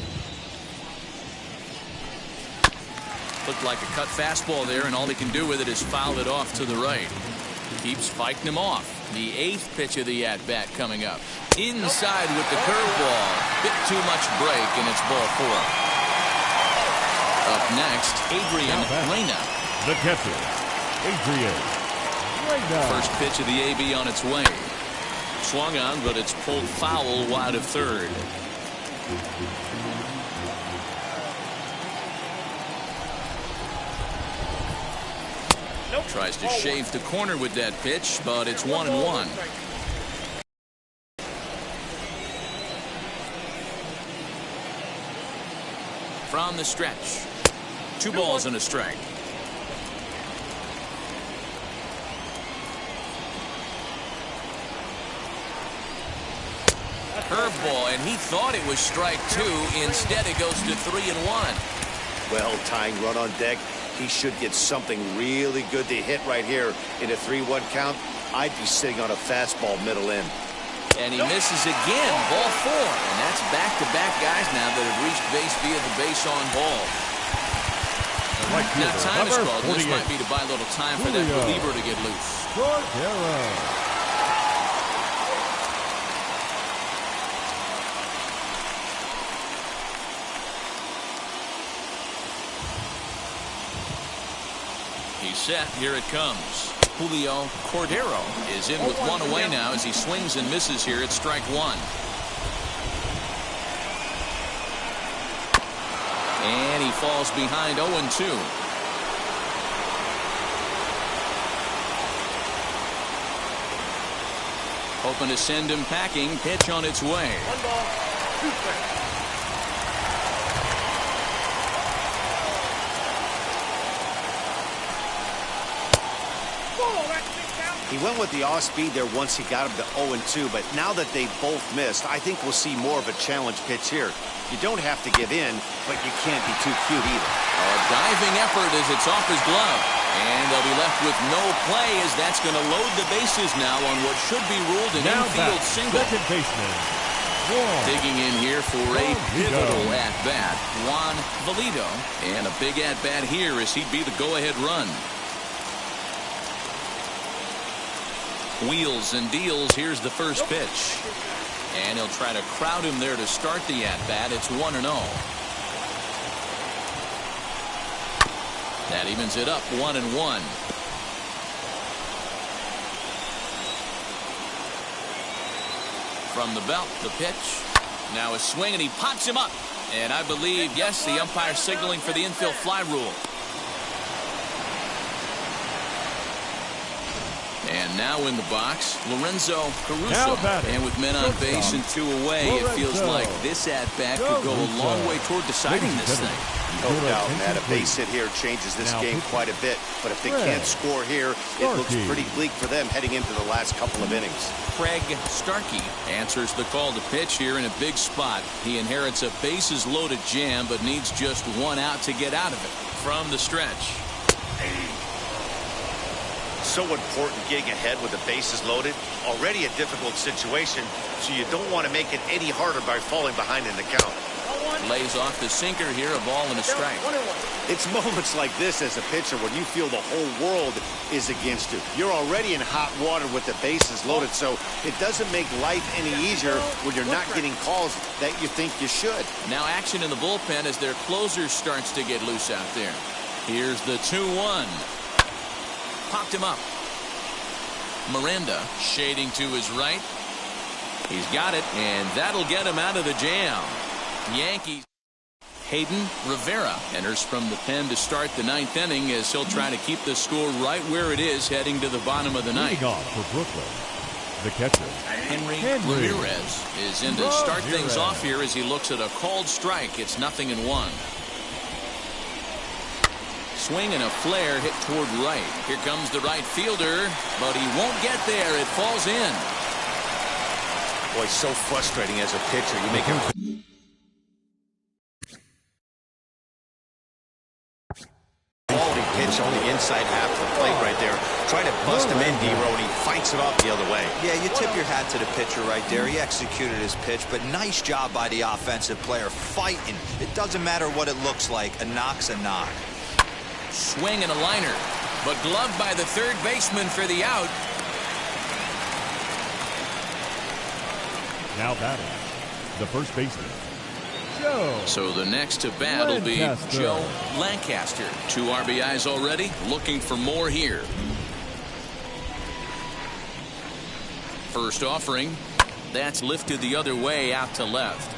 Looked like a cut fastball there, and all he can do with it is foul it off to the right. Keeps fighting him off. The 8th pitch of the at-bat coming up. Inside with the curveball. Bit too much break, and it's ball 4. Up next, Adrian Reyna. The catcher, Adrian Reyna. First pitch of the AB on its way. Swung on, but it's pulled foul wide of third. Tries to shave the corner with that pitch, but it's 1-1. From the stretch. 2 balls and a strike. Curveball, and he thought it was strike 2. Instead, it goes to 3-1. Well, tying run on deck. He should get something really good to hit right here in a 3-1 count. I'd be sitting on a fastball middle in. And he misses again, ball 4. And that's back-to-back guys now that have reached base via the base on ball. Now time is called. This might be to buy a little time for that reliever to get loose. He's set. Here it comes. Julio Cordero is in with one away now as he swings and misses here at strike 1. And he falls behind 0-2. Hoping to send him packing. Pitch on its way. 1 ball, 2 strikes. He went with the off speed there once he got him to 0-2, but now that they've both missed, I think we'll see more of a challenge pitch here. You don't have to give in, but you can't be too cute either. A diving effort as it's off his glove. And they'll be left with no play as that's going to load the bases now on what should be ruled an infield single. Second baseman. Digging in here for a pivotal at-bat, Juan Valido. And a big at-bat here as he'd be the go-ahead run. Wheels and deals. Here's the first pitch. And he'll try to crowd him there to start the at-bat. It's 1-0. That evens it up 1-1. From the belt, the pitch. Now a swing, and he pops him up. And I believe, yes, the umpire signaling for the infield fly rule. And now in the box, Lorenzo Caruso. And with men on base and 2 away, it feels like this at-bat could go a long way toward deciding this thing. No doubt, Matt. A base hit here changes this game quite a bit. But if they can't score here, it looks pretty bleak for them heading into the last couple of innings. Craig Starkey answers the call to pitch here in a big spot. He inherits a bases-loaded jam, but needs just 1 out to get out of it. From the stretch. So important getting ahead with the bases loaded. Already a difficult situation, so you don't want to make it any harder by falling behind in the count. Lays off the sinker here, a ball and a strike. It's moments like this as a pitcher when you feel the whole world is against you. You're already in hot water with the bases loaded, so it doesn't make life any easier when you're not getting calls that you think you should. Now action in the bullpen as their closer starts to get loose out there. Here's the 2-1. Popped him up. Miranda shading to his right. He's got it, and that'll get him out of the jam. Yankees. Hayden Rivera enters from the pen to start the 9th inning as he'll try to keep the score right where it is heading to the bottom of the 9th. Leading off for Brooklyn, the catcher, Henry Ramirez is in to start things off here as he looks at a called strike. It's 0-1. Swing and a flare hit toward right. Here comes the right fielder, but he won't get there. It falls in. Boy, so frustrating as a pitcher. You make him. Quality pitch on the inside half of the plate right there. Try to bust him in, D-Row, and he fights it off the other way. Yeah, you tip your hat to the pitcher right there. He executed his pitch, but nice job by the offensive player fighting. It doesn't matter what it looks like. A knock's a knock. Swing and a liner, but gloved by the third baseman for the out. now batting, the first baseman, Joe. So the next to bat will be Joe Lancaster. 2 RBIs already, looking for more here. First offering, that's lifted the other way out to left.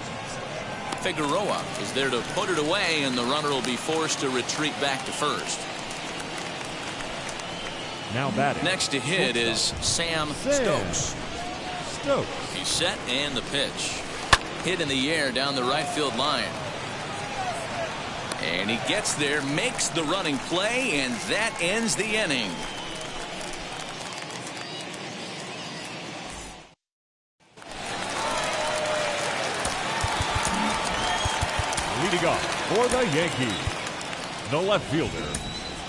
Figueroa is there to put it away, and the runner will be forced to retreat back to first. Now batting. Next to hit is Sam Stokes. He's set, and the pitch. Hit in the air down the right field line. And he gets there, makes the running play, and that ends the inning. Leading off for the Yankees, the left fielder,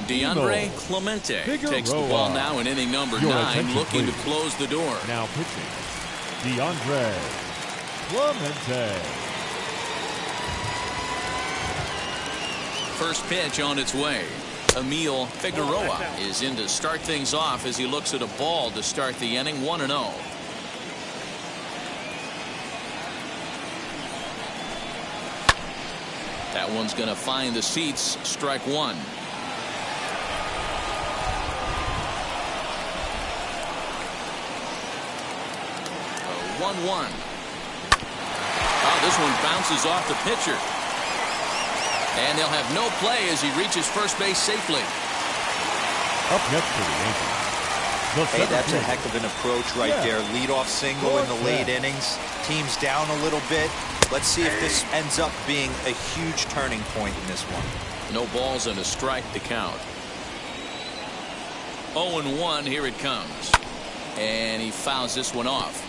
DeAndre Clemente takes the ball now in inning number 9, looking to close the door. Now pitching, DeAndre Clemente. First pitch on its way. Emil Figueroa is in to start things off as he looks at a ball to start the inning. 1-0. That one's going to find the seats. Strike one. 1-1. Oh, this one bounces off the pitcher. And they'll have no play as he reaches first base safely. Up next for the Yankees. Hey, that's a heck of an approach right there. Leadoff single in the late innings. Team's down a little bit. Let's see if this ends up being a huge turning point in this one. No balls and a strike to count. 0-1, here it comes. And he fouls this one off.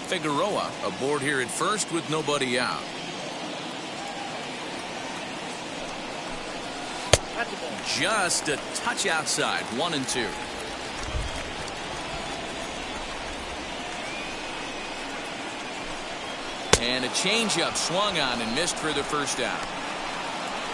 Figueroa aboard here at first with nobody out. Just a touch outside. 1-2. And a changeup swung on and missed for the first out.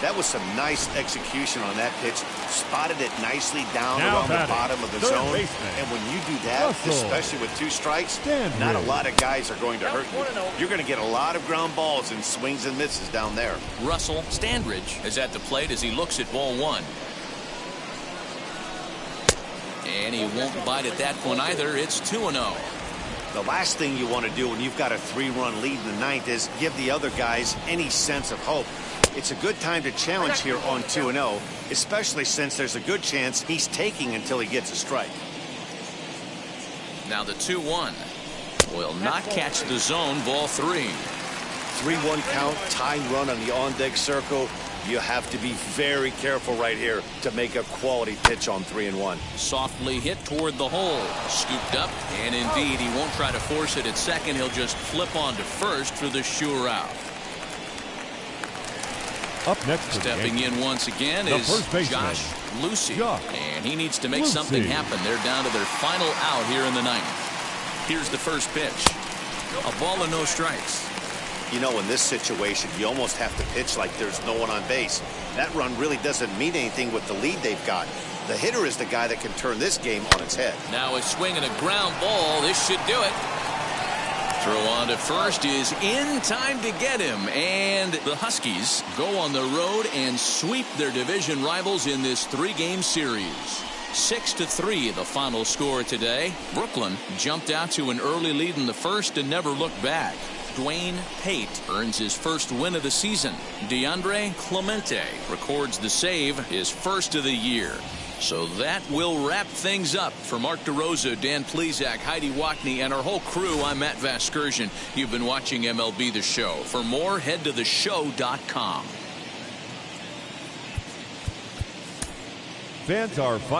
That was some nice execution on that pitch. Spotted it nicely down around the bottom of the zone. And when you do that, especially with 2 strikes, not a lot of guys are going to hurt you. You're going to get a lot of ground balls and swings and misses down there. Russell Standridge is at the plate as he looks at ball 1. And he won't bite at that one either. It's 2-0. The last thing you want to do when you've got a 3-run lead in the ninth is give the other guys any sense of hope. It's a good time to challenge here on 2-0, especially since there's a good chance he's taking until he gets a strike. Now the 2-1 will not catch the zone. Ball 3. 3-1 count, tying run on the on-deck circle. You have to be very careful right here to make a quality pitch on 3-1. Softly hit toward the hole. Scooped up, and indeed he won't try to force it at second. He'll just flip on to first for the sure out. Up next, stepping in once again is Josh Lucey, and he needs to make something happen. They're down to their final out here in the ninth. Here's the first pitch. A ball and no strikes. You know, in this situation, you almost have to pitch like there's no one on base. That run really doesn't mean anything with the lead they've got. The hitter is the guy that can turn this game on its head. Now a swing and a ground ball. This should do it. Throw on to first is in time to get him. And the Huskies go on the road and sweep their division rivals in this 3-game series. 6-3 the final score today. Brooklyn jumped out to an early lead in the first and never looked back. Dwayne Pate earns his first win of the season. DeAndre Clemente records the save, his first of the year. So that will wrap things up. For Mark DeRosa, Dan Plesac, Heidi Wackney, and our whole crew, I'm Matt Vasgersian. You've been watching MLB The Show. For more, head to theshow.com. Fans are fun.